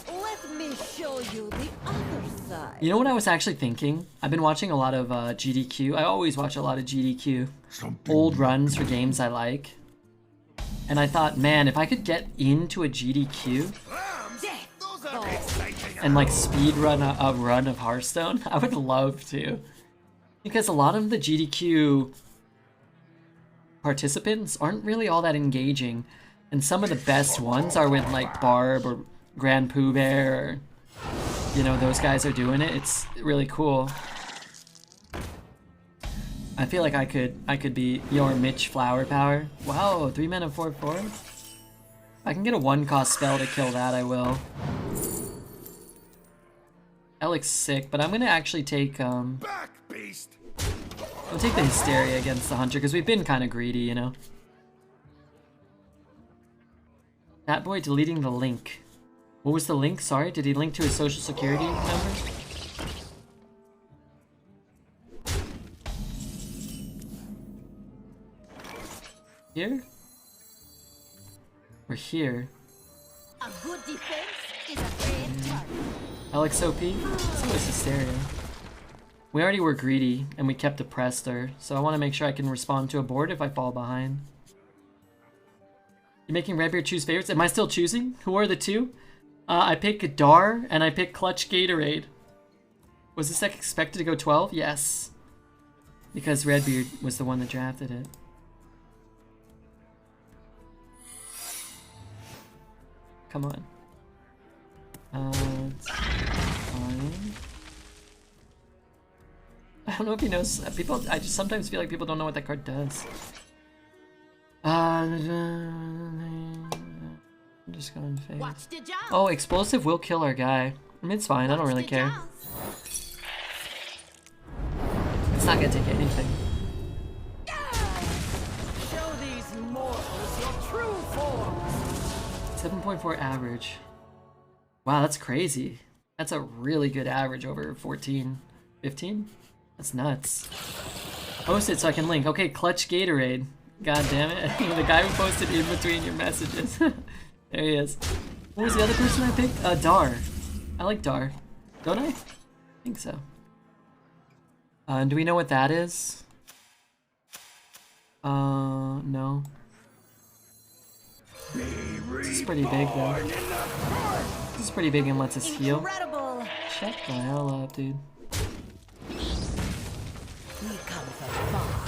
Let me show you the other side. You know what I was actually thinking? I've been watching a lot of GDQ. I always watch a lot of GDQ. Old runs for games I like. And I thought, man, if I could get into a GDQ and like speed run a run of Hearthstone, I would love to. Because a lot of the GDQ participants aren't really all that engaging. And some of the best ones are when like Barb or Grand Pooh Bear or, you know, those guys are doing it. It's really cool. I feel like I could be your Mitch Flower Power. Wow, 3 mana 4/4. I can get a 1-cost spell to kill that, I will. That looks sick, but I'm gonna actually take I'll take the Hysteria against the Hunter because we've been kind of greedy, you know. That boy deleting the link. What was the link? Sorry, did he link to his social security number? Here? We're here. A good defense is a great target. LXOP? So is Hysteria. We already were greedy, and we kept a Prestor, so I want to make sure I can respond to a board if I fall behind. You're making Redbeard choose favorites? Am I still choosing? Who are the 2? I pick Dar, and I pick Clutch Gatorade. Was this deck expected to go 12? Yes. Because Redbeard was the one that drafted it. Come on. It's fine. I don't know if he knows. People, I just sometimes feel like people don't know what that card does. I'm just going face. Watch the job. Oh, explosive will kill our guy. I mean, it's fine. I don't really care. It's not gonna take anything. 7.4 average. Wow, that's crazy. That's a really good average over 14, 15. That's nuts. Post it so I can link. Okay, Clutch Gatorade. God damn it. The guy who posted in between your messages. There he is. What was the other person I picked? Dar. I like Dar. Don't I? I think so. And do we know what that is? No. This is pretty big though. This is pretty big and lets us heal. Incredible. Shut the hell up, dude. We come from far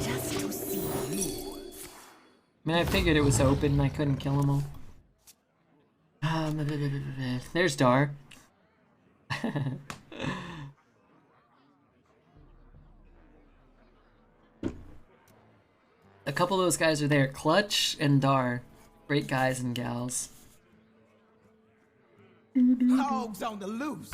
just to see you. I mean, I figured it was open and I couldn't kill them all. There's Dar. A couple of those guys are there. Clutch and Dar. Great guys and gals. Hogs on the loose.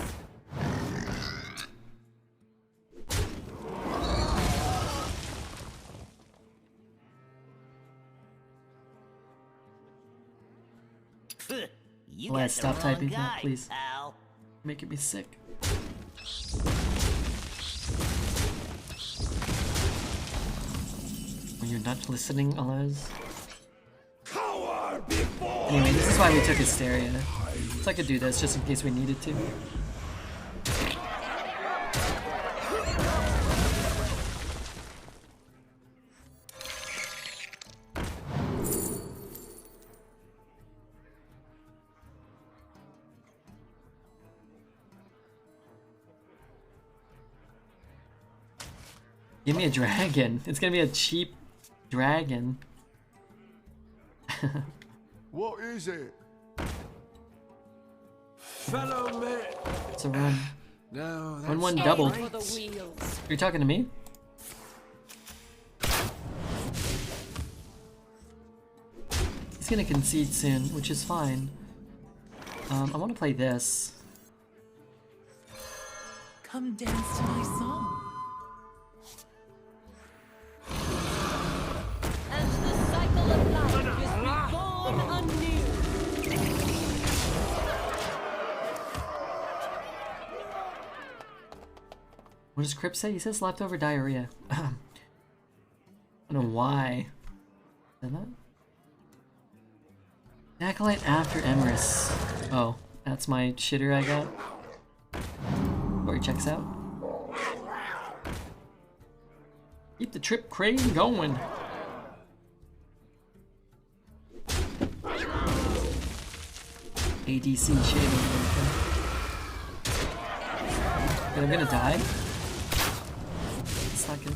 You Let's got stop the wrong typing that, guy, please. pal. Making me sick. When you're not listening, Alaz. Cower before. Anyway, this is why we took Hysteria. So I could do this just in case we needed to. Give me a dragon. It's gonna be a cheap dragon. What is it? Fellow man. It's a run. No, that's 1-1 not doubled. right. For the wheels. You're talking to me? He's gonna concede soon, which is fine. I want to play this. Come dance to my song. And the cycle of life is reborn anew. What does Crip say? He says leftover diarrhea. I don't know why. Is that? Acolyte after Emrys. Oh, that's my shitter I got. Before he checks out. Keep the trip crane going. ADC shaving. But I'm gonna die. It's not good.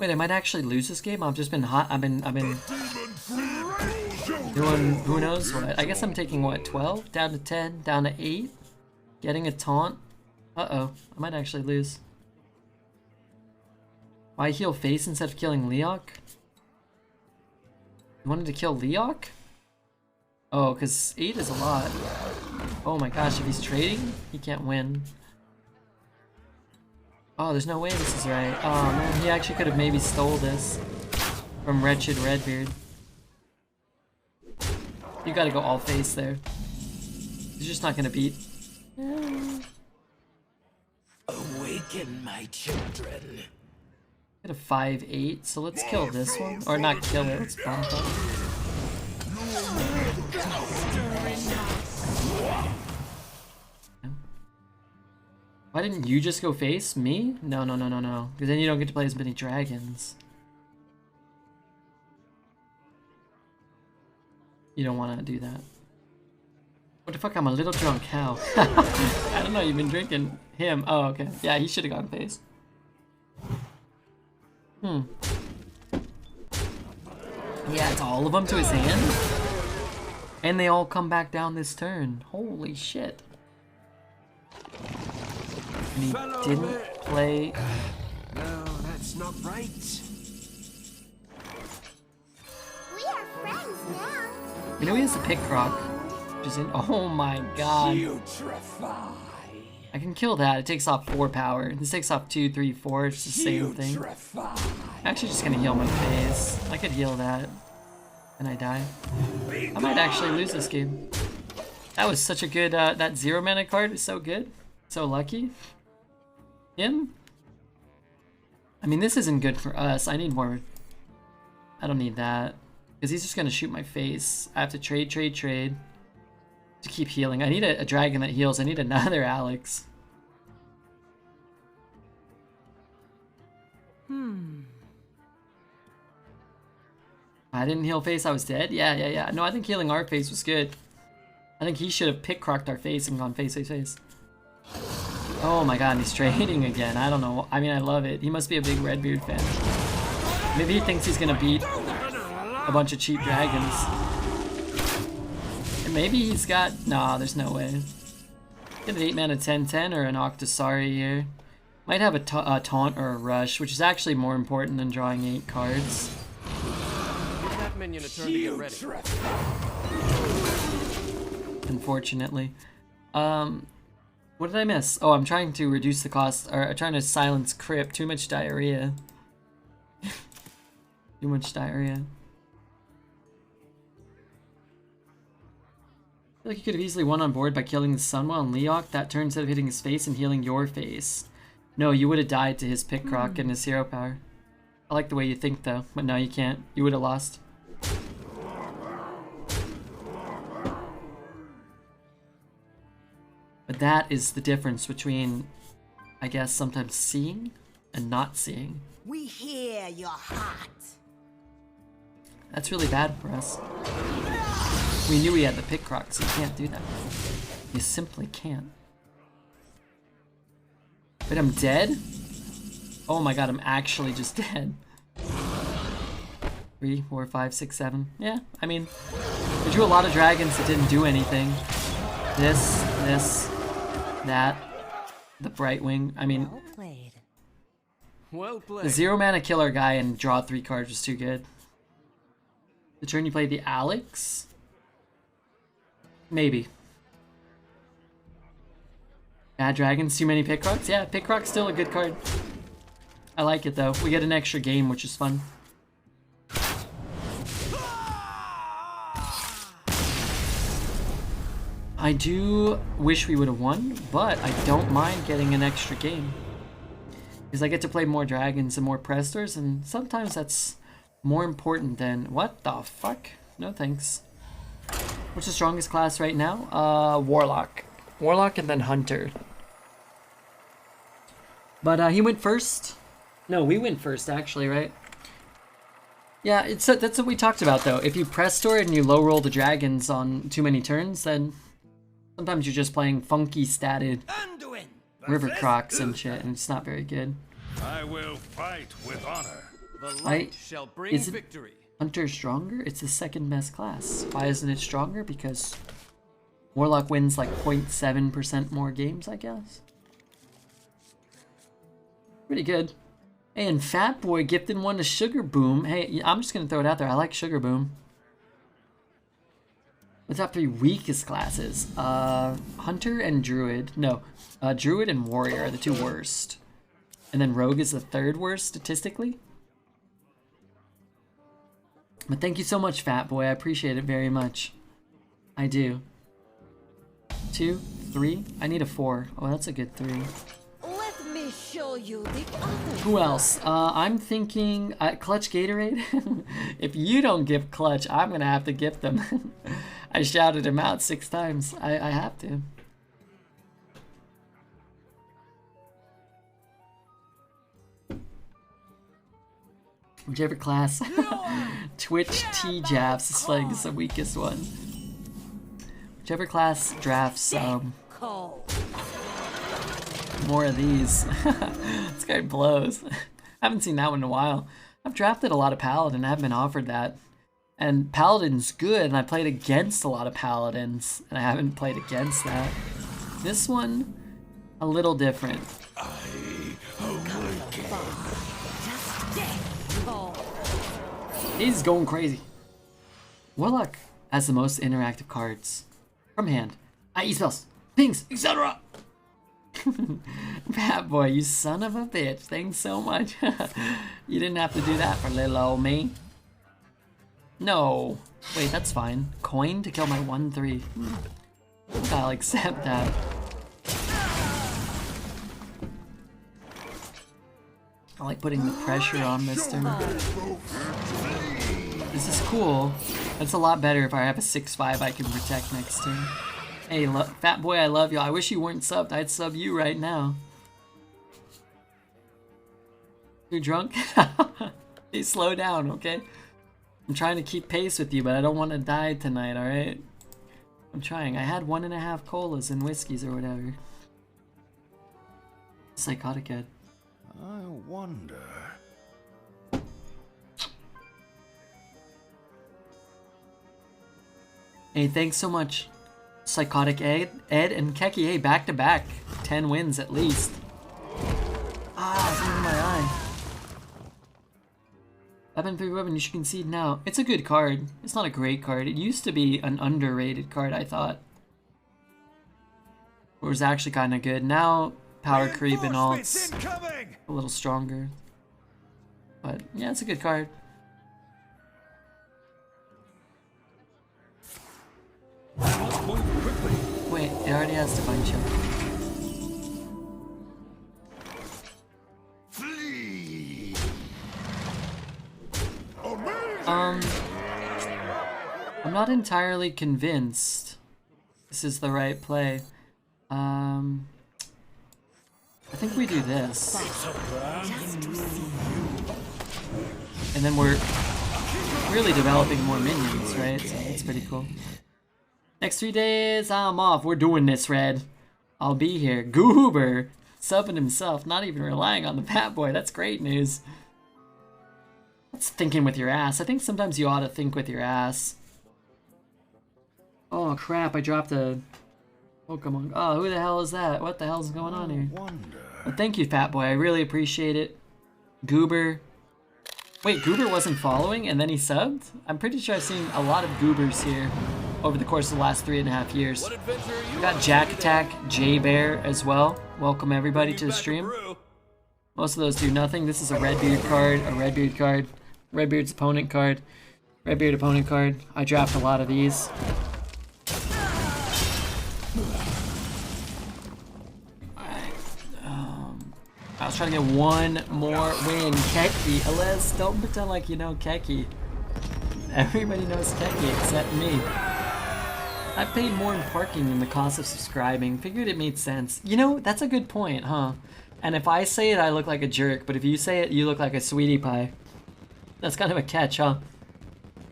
Wait, I might actually lose this game. I've just been hot. I've been doing who knows what. I guess I'm taking what, 12 down to 10, down to 8, getting a taunt. Uh-oh, I might actually lose. Why heal face instead of killing Leok? You wanted to kill Leok? Oh, because 8 is a lot. Oh my gosh, if he's trading, he can't win. Oh, there's no way this is right. Oh man, he actually could have maybe stole this from Wretched Redbeard. You gotta go all face there. He's just not gonna beat. Awaken my children. Got a 5-8, so let's kill this one. Or not kill it, let's bump up. Why didn't you just go face? Me? No, no, no, no, no. Because then you don't get to play as many dragons. You don't want to do that. What the fuck? I'm a little drunk. How? I don't know. You've been drinking him. Oh, okay. Yeah, he should have gone face. Hmm. Yeah, it's all of them to his hand. And they all come back down this turn. Holy shit. And he didn't play. No, that's not right. We are friends now. You know he has a pick croc. Which is in. Oh my god. Putrefy. I I can kill that. It takes off 4 power. This takes off 2, 3, 4. It's the same thing. Putrefy. I'm actually just gonna heal my face. I could heal that. And I die. I might actually lose this game. That was such a good, that 0 mana card was so good. So lucky. Him? I mean, this isn't good for us. I need more. I don't need that. Because he's just gonna shoot my face. I have to trade to keep healing. I need a dragon that heals. I need another Alex. I didn't heal face, I was dead? Yeah. No, I think healing our face was good. I think he should have pick-crocked our face and gone face. Oh my god, he's trading again. I don't know. I mean, I love it. He must be a big Redbeard fan. Maybe he thinks he's gonna beat a bunch of cheap dragons. And maybe he's got... Nah, there's no way. Get an 8 mana 10/10 or an Octosari here. Might have a taunt or a rush, which is actually more important than drawing 8 cards. Give that minion a turn to get ready. Unfortunately. What did I miss? Oh, I'm trying to reduce the cost, or I'm trying to silence Crypt. Too much diarrhea. Too much diarrhea. I feel like you could have easily won on board by killing the Sunwell and Leok. That turn instead of hitting his face and healing your face. No, you would have died to his pick-crock and his hero power. I like the way you think though, but no, you can't. You would have lost. But that is the difference between, I guess, sometimes seeing and not seeing. We hear your heart. That's really bad for us. We knew he had the pick-crock, so you can't do that. You simply can't. Wait, I'm dead? Oh my god, I'm actually just dead. 3, 4, 5, 6, 7. Yeah, I mean, we drew a lot of dragons that didn't do anything. This, that, the Brightwing. I mean, Well played. Well played. the 0 mana killer guy and draw 3 cards was too good. The turn you played the Alex? Maybe. Bad dragons, too many Pickrocks? Yeah, Pickrock's still a good card. I like it though. We get an extra game, which is fun. I do wish we would have won, but I don't mind getting an extra game. Because I get to play more dragons and more Prestors, and sometimes that's more important than... What the fuck? No thanks. What's the strongest class right now? Warlock. Warlock and then Hunter. But he went first. No, we went first actually, right? Yeah, that's what we talked about though. If you Prestor and you low roll the dragons on too many turns, then sometimes you're just playing funky statted river crocs and shit, and it's not very good. I will fight with honor. The light shall bring Is it- victory. Hunter stronger? It's the second best class. Why isn't it stronger? Because Warlock wins like 0.7% more games, I guess. Pretty good. Hey, and Fat Boy gifted one to Sugar Boom. Hey, I'm just gonna throw it out there. I like Sugar Boom. The top 3 weakest classes. Hunter and Druid. No, Druid and Warrior are the 2 worst. And then Rogue is the 3rd worst statistically. But thank you so much, Fat Boy. I appreciate it very much. I do. 2, 3. I need a 4. Oh, that's a good 3. Let me show you the other. Who else? I'm thinking Clutch Gatorade. If you don't gift Clutch, I'm gonna have to gift them. I shouted him out 6 times. I have to. Whichever class. Twitch T-Jabs is like the weakest one. Whichever class drafts more of these. This guy blows. I haven't seen that one in a while. I've drafted a lot of Paladin. I haven't been offered that. And Paladin's good, and I played against a lot of Paladins, and I haven't played against that. This one, a little different. He's going crazy. Warlock has the most interactive cards. From hand. IE spells, pings, etc. Fat boy, you son of a bitch. Thanks so much. You didn't have to do that for little old me. No. Wait, that's fine. Coin to kill my 1/3. I'll accept that. I like putting the pressure on Mister. This is cool. That's a lot better if I have a 6/5 I can protect next turn. Hey, fat boy, I love you. I wish you weren't subbed. I'd sub you right now. You're drunk? Hey, slow down, okay? I'm trying to keep pace with you, but I don't want to die tonight, alright? I'm trying. I had 1.5 colas and whiskeys or whatever. Psychotic Ed. I wonder. Hey, thanks so much, Psychotic Ed and Keki. Hey, back to back. 10 wins at least. Ah, it's in my eye. 11-3 weapon, you should concede now. It's a good card. It's not a great card. It used to be an underrated card, I thought. It was actually kind of good. Now, power creep and all, it's a little stronger. But, yeah, it's a good card. Wait, it already has Divine Chill. I'm not entirely convinced this is the right play. I think we do this. And then we're really developing more minions, right? So that's pretty cool. Next 3 days, I'm off. We're doing this, Red. I'll be here. Goober, subbing himself, not even relying on the Fat Boy. That's great news. That's thinking with your ass. I think sometimes you ought to think with your ass. Oh crap, I dropped a Pokemon. Oh, who the hell is that? What the hell's going on here? Well, thank you, Fat Boy. I really appreciate it. Goober. Wait, Goober wasn't following and then he subbed? I'm pretty sure I've seen a lot of Goobers here over the course of the last 3.5 years. We got Jack Attack, J Bear as well. Welcome everybody to the stream. Most of those do nothing. This is a Redbeard card, a Redbeard card, Redbeard's opponent card, Redbeard opponent card. I draft a lot of these. I was trying to get one more win. Keki, Eliz, don't pretend like you know Keki. Everybody knows Keki except me. I paid more in parking than the cost of subscribing. Figured it made sense. You know, that's a good point, huh? And if I say it, I look like a jerk. But if you say it, you look like a sweetie pie. That's kind of a catch, huh?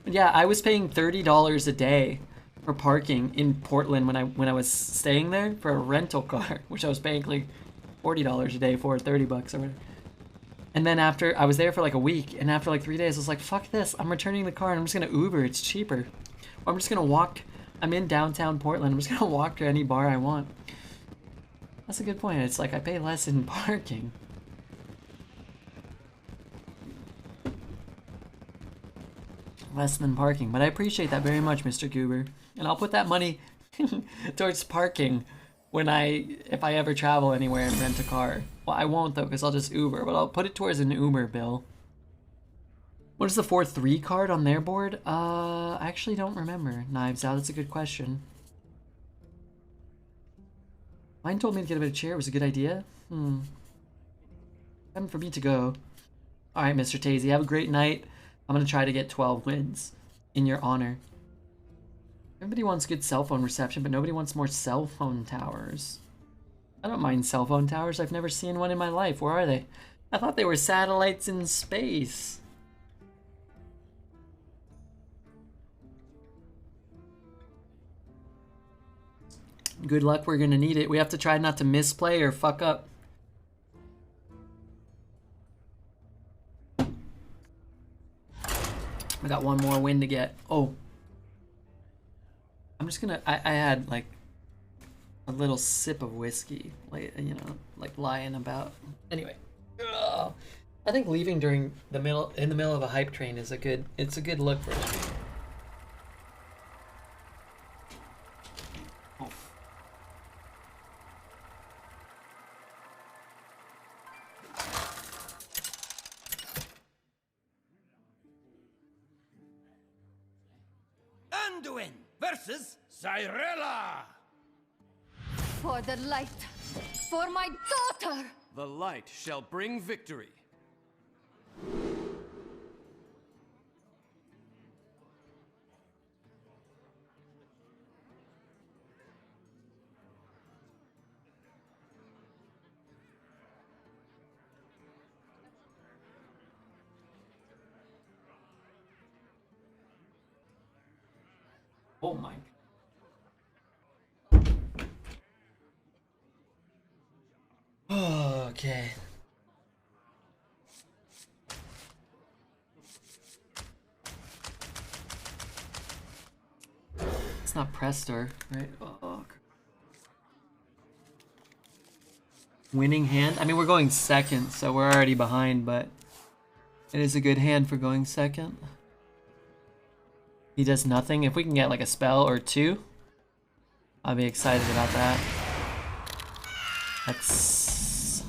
But yeah, I was paying $30 a day for parking in Portland when I was staying there for a rental car, which I was paying like $40 a day for, 30 bucks or whatever. And then after, I was there for like a week, and after like 3 days, I was like, fuck this, I'm returning the car and I'm just gonna Uber, it's cheaper. Or I'm just gonna walk, I'm in downtown Portland, I'm just gonna walk to any bar I want. That's a good point, it's like I pay less in parking. Less than parking, but I appreciate that very much, Mr. Goober. And I'll put that money towards parking if I ever travel anywhere and rent a car. Well, I won't though, because I'll just Uber, but I'll put it towards an Uber bill. What is the 4-3 card on their board? I actually don't remember. Knives Out, that's a good question. Mine told me to get a bit of chair, it was a good idea. Time for me to go. Alright, Mr. Tazy, have a great night. I'm gonna try to get 12 wins in your honor. Everybody wants good cell phone reception, but nobody wants more cell phone towers. I don't mind cell phone towers. I've never seen one in my life. Where are they? I thought they were satellites in space. Good luck, we're gonna need it. We have to try not to misplay or fuck up. I got one more win to get. Oh. I'm just gonna, I had like a little sip of whiskey, like, you know, like lying about. Anyway, I think leaving in the middle of a hype train is it's a good look for us. Anduin versus Cyrilla! For the light. For my daughter! The light shall bring victory. Oh my. Okay. It's not Prestor, right? Oh. Winning hand? I mean, we're going second, so we're already behind, but it is a good hand for going second. He does nothing. If we can get like a spell or two, I'll be excited about that. That's...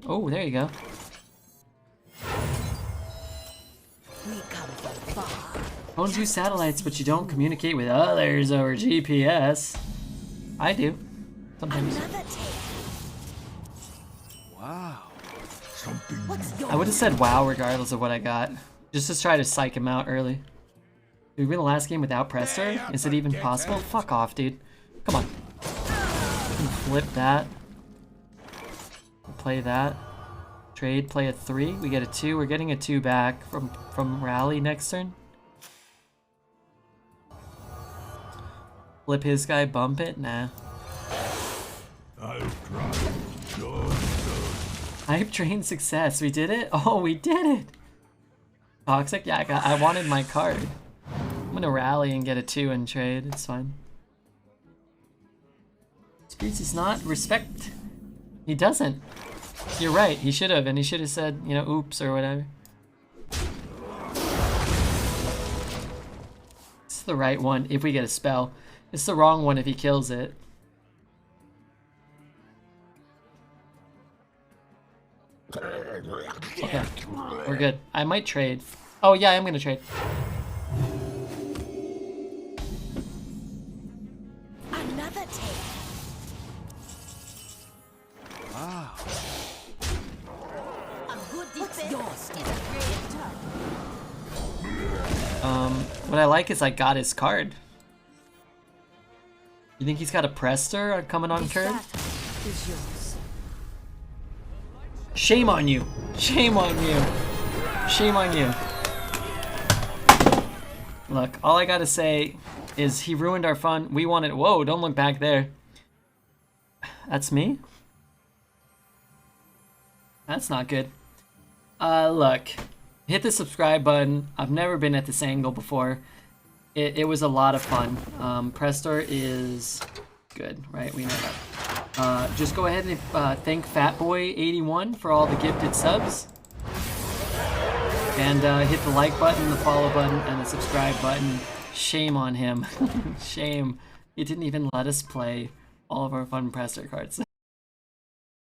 Oh, there you go. We come from far. Phones use satellites, but you don't communicate with others over GPS. I do. Sometimes. Another tale. Wow. Something What's your I would have said wow regardless of what I got. Just to try to psych him out early. Did we win the last game without Prestor? Is it even possible? Fuck off, dude. Come on. Flip that. Play that. Trade, play a 3. We get a 2. We're getting a 2 back from Rally next turn. Flip his guy, bump it? Nah. I'll try. Your turn. Hype train success. We did it? Oh, we did it! Toxic? Yeah, I wanted my card. I'm gonna rally and get a 2 and trade. It's fine. Speeds is not respect. He doesn't. You're right. He should have, and he should have said, you know, oops or whatever. It's the right one if we get a spell. It's the wrong one if he kills it. Okay, we're good. I might trade. Oh yeah, I'm gonna trade. another tale? Wow. A good defense yours is a great attack. What I like is I got his card. You think he's got a Prestor coming on curve? Battle is yours. Shame on you. Shame on you. Shame on you. Look, all I gotta say is he ruined our fun. We wanted. Whoa, don't look back there. That's me? That's not good. Look. Hit the subscribe button. I've never been at this angle before. It was a lot of fun. Prestor is good, right? We know that. Just go ahead and thank Fatboy81 for all the gifted subs. And hit the like button, the follow button, and the subscribe button. Shame on him. Shame. He didn't even let us play all of our fun Prestor cards.